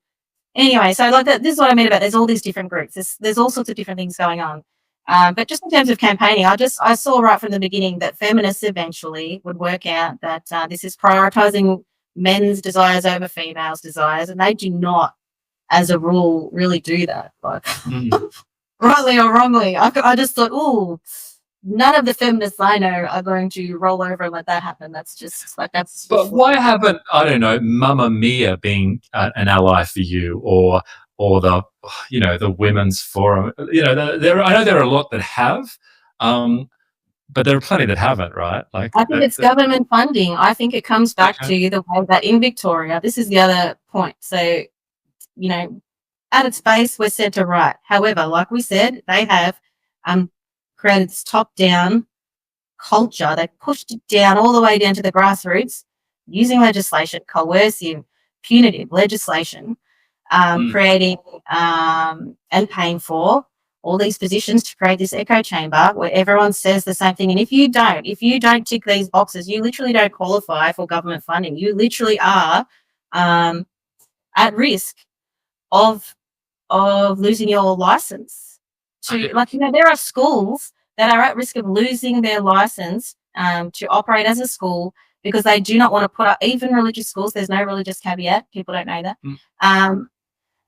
Anyway, so like this is what I mean about there's all these different groups. There's all sorts of different things going on. But just in terms of campaigning, I saw right from the beginning that feminists eventually would work out that this is prioritising men's desires over females' desires, and they do not, as a rule, really do that. Like, rightly or wrongly, I just thought, none of the feminists I know are going to roll over and let that happen. That's just like that's. But why haven't, I don't know, Mamma Mia being an ally for you, or the the Women's Forum? I know there are a lot that have. But there are plenty that haven't, right? Like, I think it's government funding. I think it comes back to the way that in Victoria, this is the other point. So, at its base, we're centre right. However, like we said, they have created this top-down culture. They pushed it down all the way down to the grassroots using legislation, coercive, punitive legislation, creating and paying for all these positions to create this echo chamber where everyone says the same thing. And if you don't tick these boxes, you literally don't qualify for government funding. You literally are at risk of losing your license. There are schools that are at risk of losing their license to operate as a school because they do not want to put up, even religious schools, there's no religious caveat. People don't know that.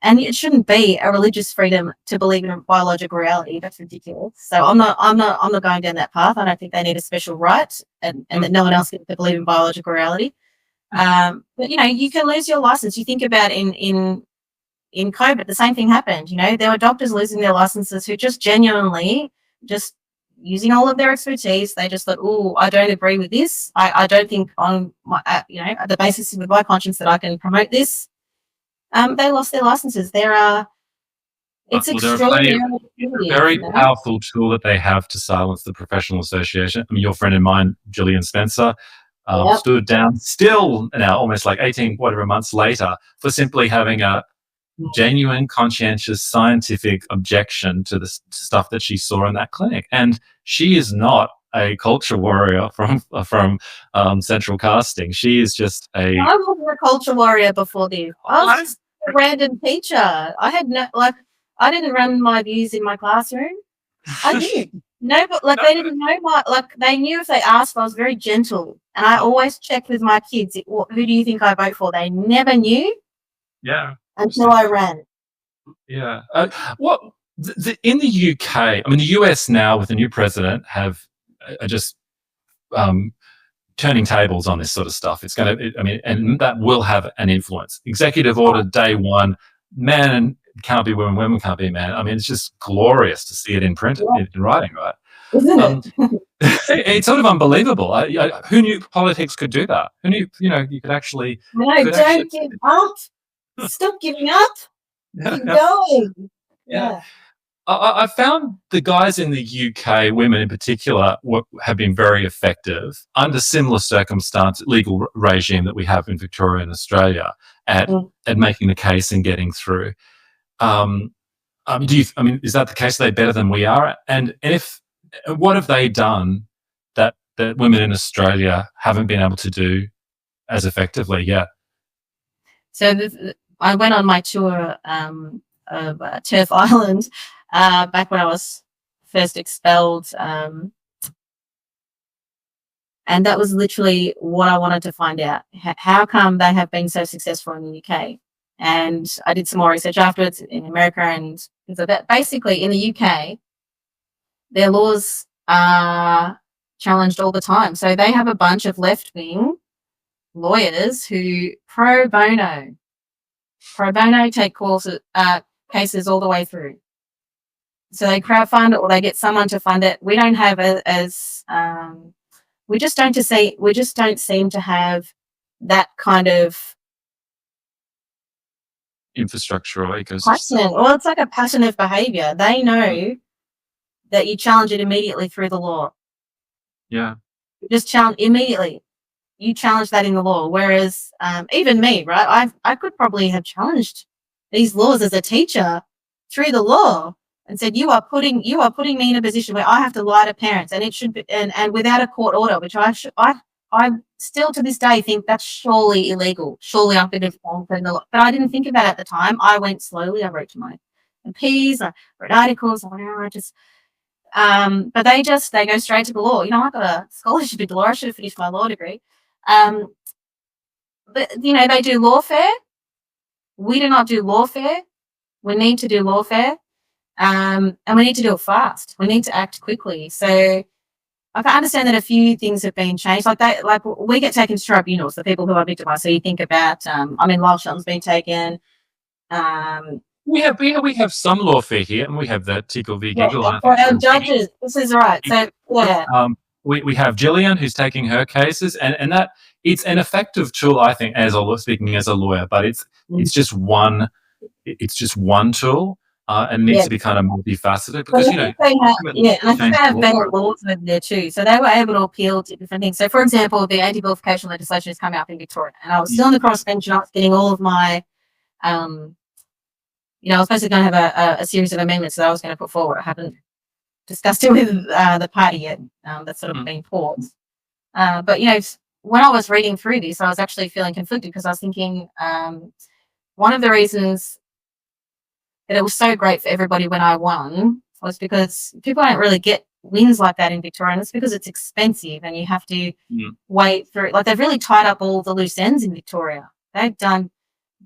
And it shouldn't be a religious freedom to believe in a biological reality. That's ridiculous. So I'm not going down that path. I don't think they need a special right and that no one else gets to believe in biological reality. But you can lose your license. You think about in COVID, the same thing happened. There were doctors losing their licenses who just genuinely just using all of their expertise, they just thought, I don't agree with this. I don't think on my at the basis of my conscience that I can promote this. They lost their licenses. It's extraordinary. It's a very powerful tool that they have to silence the professional association. I mean, your friend of mine, Gillian Spencer, stood down still now, almost like 18 whatever months later, for simply having a genuine, conscientious, scientific objection to the stuff that she saw in that clinic. And she is not a culture warrior from Central Casting. She is just a. I wasn't a culture warrior before this. I was just a random teacher. I had I didn't run my views in my classroom. I didn't. No, but they didn't know they knew if they asked. I was very gentle, and I always checked with my kids. Who do you think I vote for? They never knew. Yeah. Until I ran. Yeah. In the UK? I mean, the US now with the new president are just turning tables on this sort of stuff. It's going to, and that will have an influence. Executive order day one, men can't be women, women can't be men. I mean, it's just glorious to see it in print, in writing, right? Isn't it? It's sort of unbelievable. Who knew politics could do that? Who knew, you could actually. No, don't give up. Stop giving up. Keep going. Yeah. I found the guys in the UK, women in particular, have been very effective under similar legal regime that we have in Victoria and Australia at making the case and getting through. Is that the case? Are they better than we are? And what have they done that women in Australia haven't been able to do as effectively yet? So I went on my tour of Turf Island back when I was first expelled, and that was literally what I wanted to find out. How come they have been so successful in the UK? And I did some more research afterwards in America, and basically in the UK, their laws are challenged all the time. So they have a bunch of left-wing lawyers who pro bono take cases all the way through. So they crowdfund it or they get someone to fund it. We don't have we just don't seem to have that kind of infrastructure or ecosystem. pattern. Well, it's like a pattern of behaviour. They know that you challenge it immediately through the law. Yeah. Just challenge immediately. You challenge that in the law. Whereas even me, right? I could probably have challenged these laws as a teacher through the law and said, you are putting me in a position where I have to lie to parents, and it should be and without a court order, which I still to this day think that's surely illegal. Surely I've been informed in the law. But I didn't think of that at the time. I went slowly. I wrote to my MPs, I wrote articles, but they go straight to the law. I got a scholarship in law. I should have finished my law degree. But they do lawfare. We do not do lawfare. We need to do lawfare. And we need to do it fast. We need to act quickly. So I can understand that a few things have been changed. Like we get taken to tribunals, the people who are victimised. So you think about, Lyle Shelton's been taken. We have some lawfare here, and we have the Tickle v. Giggle. Our judges, this is right. So yeah. We have Gillian who's taking her cases, and that it's an effective tool, I think, speaking as a lawyer, but it's just one tool. And needs to be kind of multifaceted because and I think they have better laws over there too. So they were able to appeal to different things. So, for example, the anti-vilification legislation is coming up in Victoria, and I was still on the crossbench, and I was getting all of my, I was basically going to have a series of amendments that I was going to put forward. I haven't discussed it with the party yet. That's sort of been paused. But when I was reading through this, I was actually feeling conflicted because I was thinking one of the reasons that it was so great for everybody when I won was because people don't really get wins like that in Victoria, and it's because it's expensive and you have to wait for it. Like they've really tied up all the loose ends in Victoria. They've done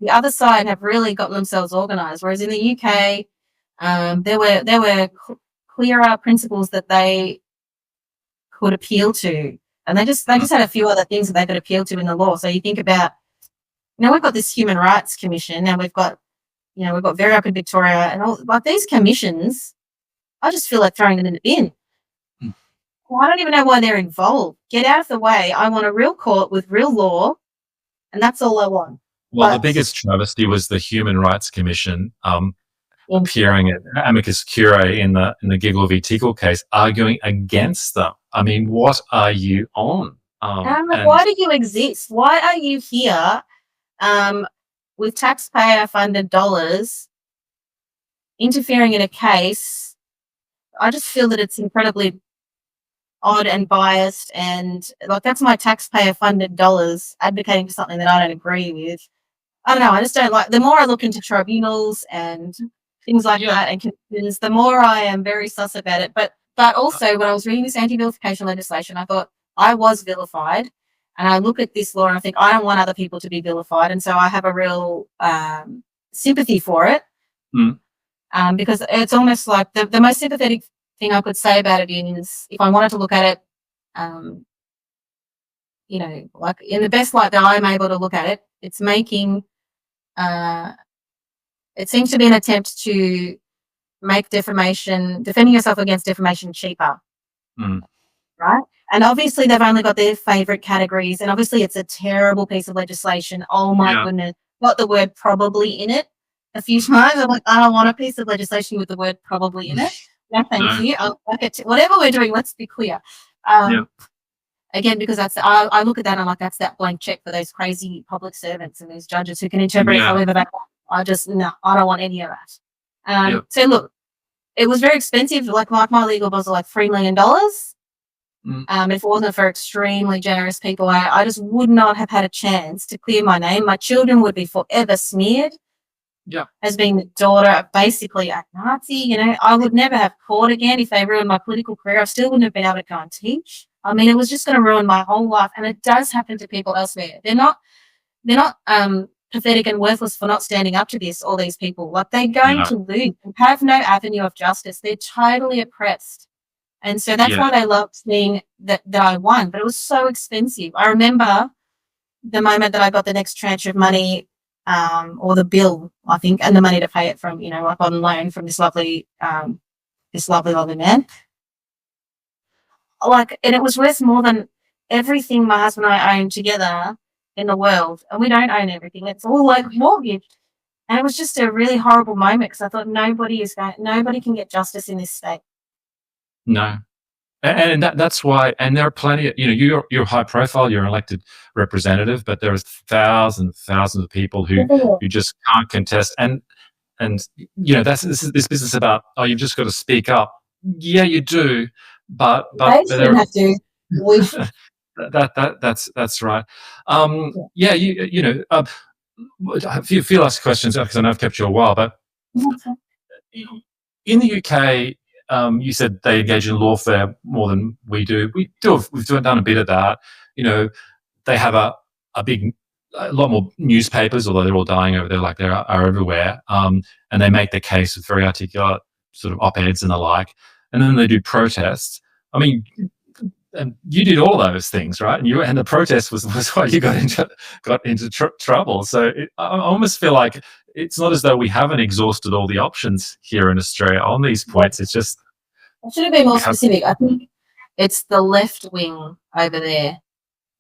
the other side have really gotten themselves organised, whereas in the UK there were clearer principles that they could appeal to, and they just had a few other things that they could appeal to in the law. So you think about we've got this Human Rights Commission, and we've got Very Up in Victoria, and all like these commissions, I just feel like throwing them in the bin. Well, I don't even know why they're involved. Get out of the way. I want a real court with real law, and that's all I want. Well, the biggest travesty was the Human Rights Commission appearing at amicus curiae in the Giggle v. Tickle case, arguing against them. I mean, what are you on? Why do you exist? Why are you here? With taxpayer-funded dollars interfering in a case. I just feel that it's incredibly odd and biased, and like that's my taxpayer-funded dollars advocating for something that I don't agree with. I don't know. I just don't like. The more I look into tribunals and things like that, and commissions, the more I am very sus about it. But also, when I was reading this anti-vilification legislation, I thought I was vilified. And I look at this law and I think I don't want other people to be vilified. And so I have a real sympathy for it because it's almost like the most sympathetic thing I could say about it is if I wanted to look at it, like in the best light that I'm able to look at it, it's making, it seems to be an attempt to make defending yourself against defamation cheaper. Right? And obviously they've only got their favourite categories, and obviously it's a terrible piece of legislation. Oh my goodness. Got the word probably in it a few times. I'm like, I don't want a piece of legislation with the word probably in it. No, thank you. I'll get to whatever we're doing, let's be clear. Again, because I look at that and I'm like, that's that blank check for those crazy public servants and those judges who can interpret it however they want. I don't want any of that. So look, it was very expensive. Like my legal bills are like $3 million. If it wasn't for extremely generous people, I just would not have had a chance to clear my name. My children would be forever smeared as being the daughter of basically a Nazi. I would never have court again if they ruined my political career. I still wouldn't have been able to go and teach. I mean, it was just going to ruin my whole life, and it does happen to people elsewhere. They're not pathetic and worthless for not standing up to this. All these people, like they're going to lose and have no avenue of justice. They're totally oppressed. And so that's Yeah. why they loved seeing that I won. But it was so expensive. I remember the moment that I got the next tranche of money, or the bill, I think, and the money to pay it from, like on loan from this lovely man. Like, and it was worth more than everything my husband and I own together in the world. And we don't own everything. It's all like mortgaged. And it was just a really horrible moment because I thought nobody can get justice in this state. No. And that's why, and there are plenty of, you're high profile, you're an elected representative, but there are thousands of people who just can't contest. And this business about, you've just got to speak up. Yeah, you do, but They shouldn't have to. We should. that's right. A few last questions because I know I've kept you a while, but in the UK, you said they engage in lawfare more than we do. We've done a bit of that. They have a lot more newspapers, although they're all dying over there, like they are everywhere. And they make their case with very articulate sort of op-eds and the like. And then they do protests. I mean, and you did all those things, right? And the protest was why you got into trouble. So I almost feel like it's not as though we haven't exhausted all the options here in Australia on these points. It's just I should have been more specific. I think it's the left wing over there.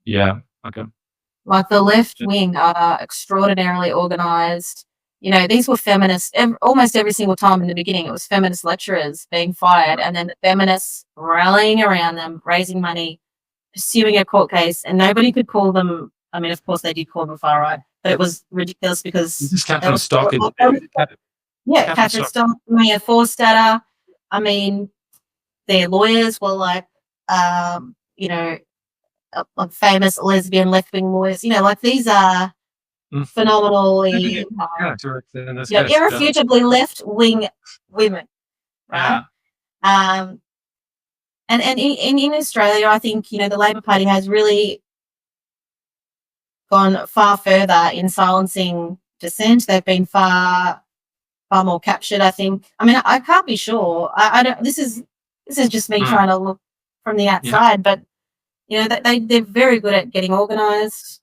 Yeah. Okay. Like the left wing are extraordinarily organised. These were feminists. Almost every single time in the beginning, it was feminist lecturers being fired, and then the feminists rallying around them, raising money, pursuing a court case, and nobody could call them. I mean, of course, they did call them far right, but it was ridiculous because this is Catherine Stock. Catherine Stock, Mia Forstatter. I mean, their lawyers were like, like famous lesbian left-wing lawyers. Like these are phenomenally, irrefutably left-wing women, right? Yeah. And in Australia, I think the Labor Party has really gone far further in silencing dissent. They've been far more captured, I think. I mean, I can't be sure. I don't. This is just me trying to look from the outside, but they're very good at getting organised.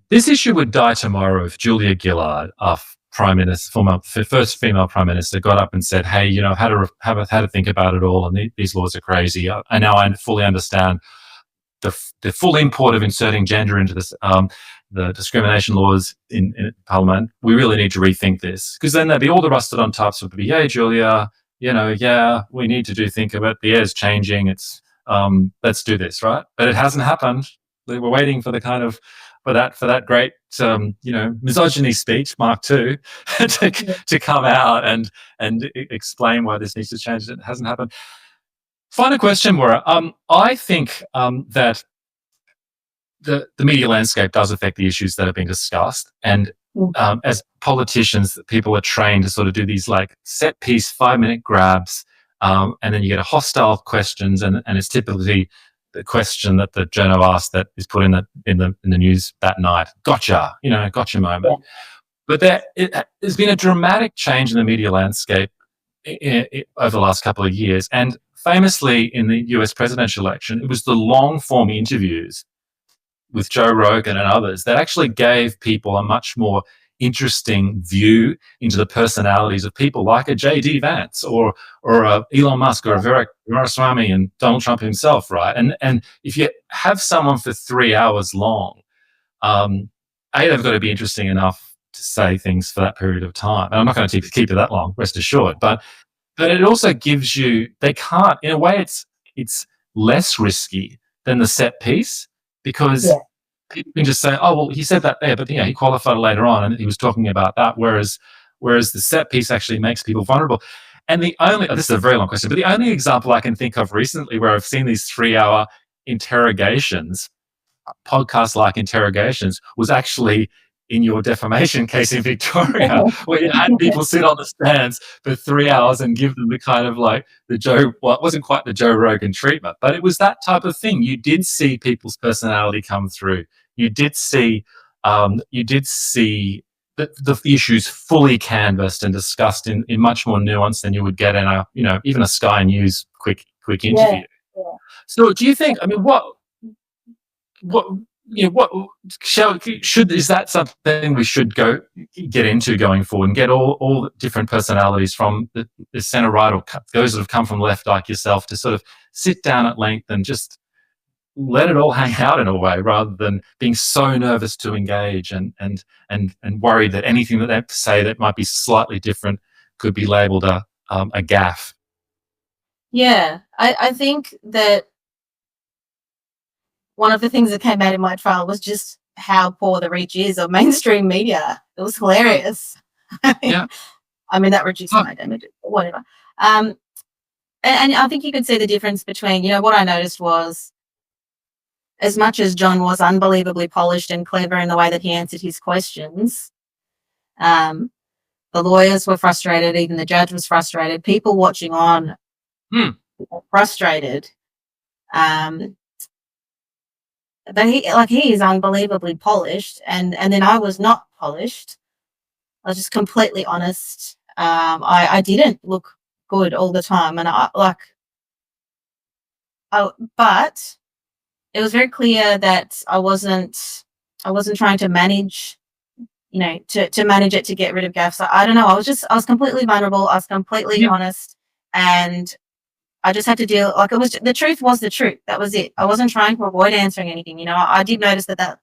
This issue would die tomorrow if Julia Gillard, our Prime Minister, first female Prime Minister, got up and said, "Hey, I've had to think about it all, and these laws are crazy. I fully understand the full import of inserting gender into this, the discrimination laws in Parliament. We really need to rethink this." Because then there'd be all the rusted-on types would be, "Hey, Julia, we need to think about it. The air's changing. It's let's do this, right?" But it hasn't happened. We're waiting for the kind of for that great misogyny speech, Mark II, to come out and explain why this needs to change. It hasn't happened. Final question, Moira. I think that the media landscape does affect the issues that have been discussed, and as politicians, people are trained to sort of do these like set piece 5-minute grabs, and then you get a hostile questions, and it's typically the question that the journo asked that is put in the news that night. Gotcha moment. Yeah. But there's been a dramatic change in the media landscape over the last couple of years, and famously in the US presidential election, it was the long form interviews with Joe Rogan and others that actually gave people a much more interesting view into the personalities of people like a J.D. Vance or a Elon Musk or a Vivek Ramaswamy and Donald Trump himself, right? And if you have someone for 3 hours long, they've got to be interesting enough to say things for that period of time. And I'm not going to keep it that long, rest assured. But it also gives you, they can't, in a way, it's less risky than the set piece, because people can just say, "Oh, well, he said that there, but he qualified later on, and he was talking about that." Whereas the set piece actually makes people vulnerable. And this is a very long question, but the only example I can think of recently where I've seen these 3-hour interrogations, podcast-like interrogations, was actually in your defamation case in Victoria, where you had people sit on the stands for 3 hours and give them the kind of like it wasn't quite the Joe Rogan treatment, but it was that type of thing. You did see people's personality come through. You did see the issues fully canvassed and discussed in much more nuance than you would get in a, even a Sky News quick interview. Yeah. So do you think, I mean, what what is that something we should get into going forward and get all the different personalities from the centre right or those that have come from left like yourself to sort of sit down at length and just let it all hang out in a way, rather than being so nervous to engage and worried that anything that they have to say that might be slightly different could be labelled a gaffe. Yeah, I think that one of the things that came out in my trial was just how poor the reach is of mainstream media. It was hilarious. Yeah. I mean, that reduced my damage, but whatever. And I think you could see the difference between, what I noticed was, as much as John was unbelievably polished and clever in the way that he answered his questions, the lawyers were frustrated, even the judge was frustrated, people watching on were frustrated. But he is unbelievably polished, and then I was not polished. I was just completely honest. I didn't look good all the time, and but it was very clear that I wasn't trying to manage, to manage it to get rid of gaffes. I don't know. I was completely vulnerable. I was completely honest, and I just had to deal. It was the truth was the truth. That was it. I wasn't trying to avoid answering anything. I did notice that,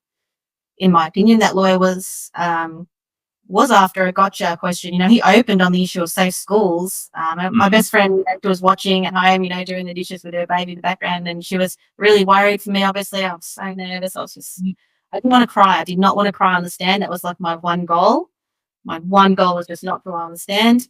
in my opinion, that lawyer was after a gotcha question. He opened on the issue of safe schools. My best friend was watching at home, doing the dishes with her baby in the background, and she was really worried for me. Obviously, I was so nervous. I didn't want to cry. I did not want to cry on the stand. That was like my one goal. My one goal was just not to cry on the stand.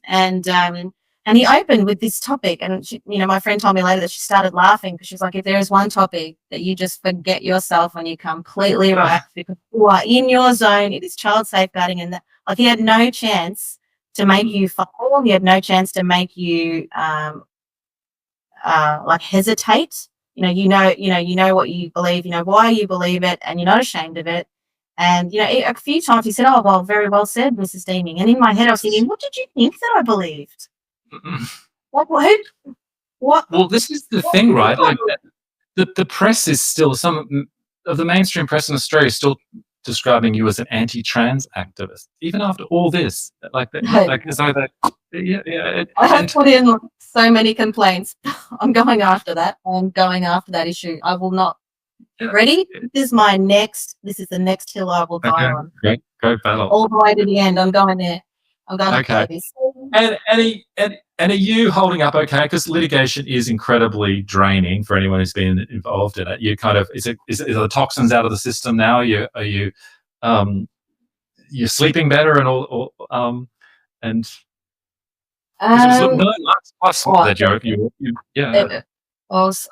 And he opened with this topic, and my friend told me later that she started laughing because she's like, if there is one topic that you just forget yourself when you completely relax because you are in your zone, it is child safeguarding, and he had no chance to make you fall. He had no chance to make you hesitate. You know what you believe. You know why you believe it, and you're not ashamed of it. And a few times he said, "Oh, well, very well said, Mrs. Deeming." And in my head, I was thinking, "What did you think that I believed? What? Well, this is the thing, right? Like the press is still, some of the mainstream press in Australia is still describing you as an anti-trans activist, even after all this. I have put in so many complaints. I'm going after that. I'm going after that issue. I will not. Ready? This is the next hill I will die on. Great, go battle. All the way to the end. I'm going there. I'm going to play this. And are you holding up okay? Because litigation is incredibly draining for anyone who's been involved in it. You kind of, is the toxins out of the system now? Are you you're sleeping better and all and because it was 9 months plus that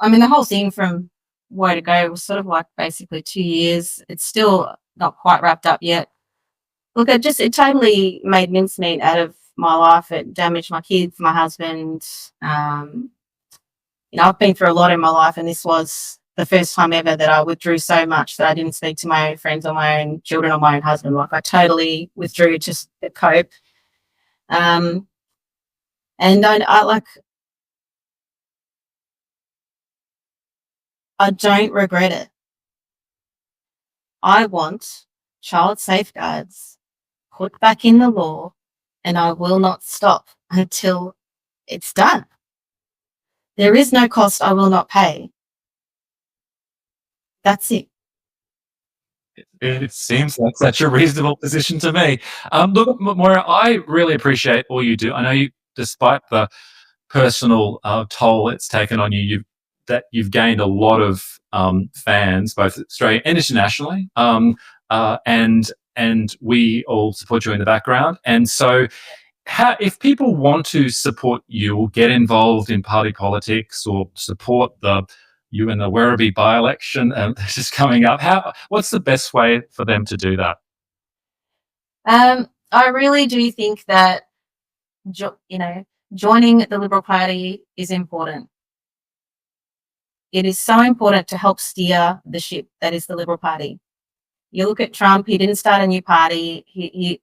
the whole thing from where to go was sort of like basically 2 years. It's still not quite wrapped up yet. Look, it totally made mincemeat out of my life. It damaged my kids, my husband. I've been through a lot in my life, and this was the first time ever that I withdrew so much that I didn't speak to my own friends or my own children or my own husband. I totally withdrew just to cope. And I don't regret it. I want child safeguards put back in the law, and I will not stop until it's done. There is no cost I will not pay. That's it. It seems like such a reasonable position to me. Look, Moira, I really appreciate all you do. I know you, despite the personal toll it's taken on you, you've gained a lot of fans, both Australia and internationally, and we all support you in the background. And so, if people want to support you or get involved in party politics or support you in the Werribee by-election this is coming up, what's the best way for them to do that? I really do think that joining the Liberal Party is important. It is so important to help steer the ship that is the Liberal Party. You look at Trump, he didn't start a new party. He's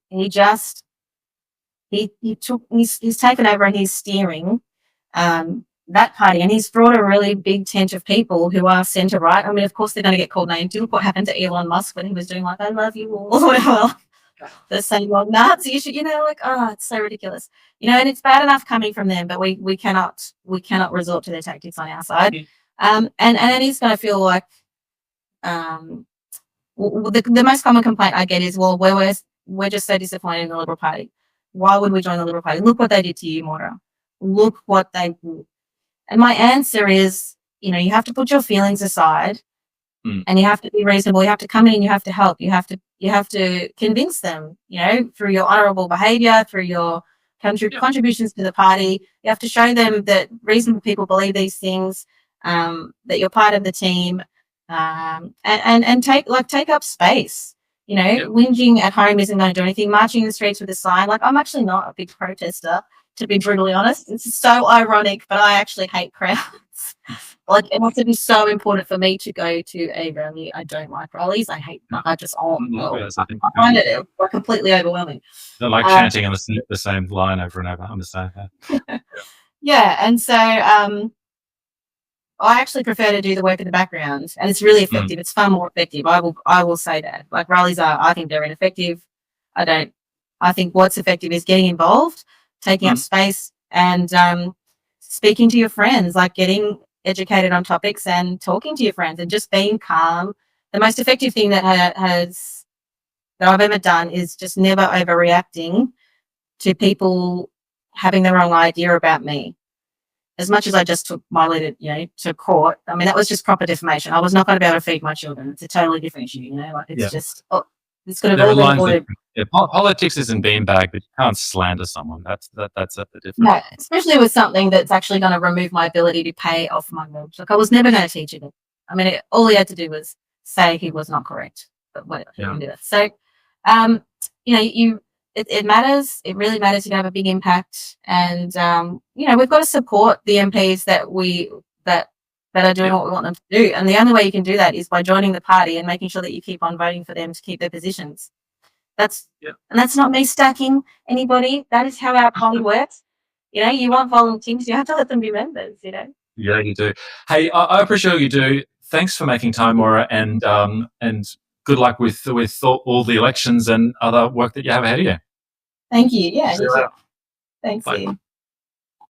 taken over and he's steering that party, and he's brought a really big tent of people who are centre right. I mean, of course, they're going to get called names. Look what happened to Elon Musk when he was doing like, I love you all, or whatever. The same old Nazi issue, like, oh, it's so ridiculous. And it's bad enough coming from them, but we cannot resort to their tactics on our side. And it is going to feel like the most common complaint I get is, well, we're just so disappointed in the Liberal Party. Why would we join the Liberal Party? Look what they did to you, Moira. Look what they did. And my answer is, you have to put your feelings aside, and you have to be reasonable. You have to come in and you have to help. You have to convince them, through your honourable behaviour, through your contributions to the party. You have to show them that reasonable people believe these things, that you're part of the team, and take up space. Whinging at home isn't going to do anything. Marching in the streets with a sign, I'm actually not a big protester, to be brutally honest. It's so ironic, but I actually hate crowds. It must be so important for me to go to a rally. I don't like rallies. I hate. I find it completely overwhelming. They're like chanting on the same line over and over. I understand that. Yeah, and so I actually prefer to do the work in the background, and it's really effective. It's far more effective. I will say that. Rallies I think they're ineffective. I think what's effective is getting involved, taking up space, and speaking to your friends, getting educated on topics and talking to your friends and just being calm. The most effective thing that I've ever done is just never overreacting to people having the wrong idea about me. As much as I just took my leader, to court, I mean, that was just proper defamation. I was not going to be able to feed my children. It's a totally different issue, it's just, it's going to be. Politics isn't beanbag, but you can't slander someone. That's the difference. No, especially with something that's actually going to remove my ability to pay off my mortgage. I was never going to teach it. I mean, all he had to do was say he was not correct, but whatever, he didn't do that. So, it matters. It really matters to have a big impact, and we've got to support the MPs that are doing what we want them to do. And the only way you can do that is by joining the party and making sure that you keep on voting for them to keep their positions. And that's not me stacking anybody. That is how our party works. You want volunteers, you have to let them be members. Yeah, you do. Hey, I appreciate what you do. Thanks for making time, Moira, and good luck with all the elections and other work that you have ahead of you. Thank you. Yeah. Thanks, Ian.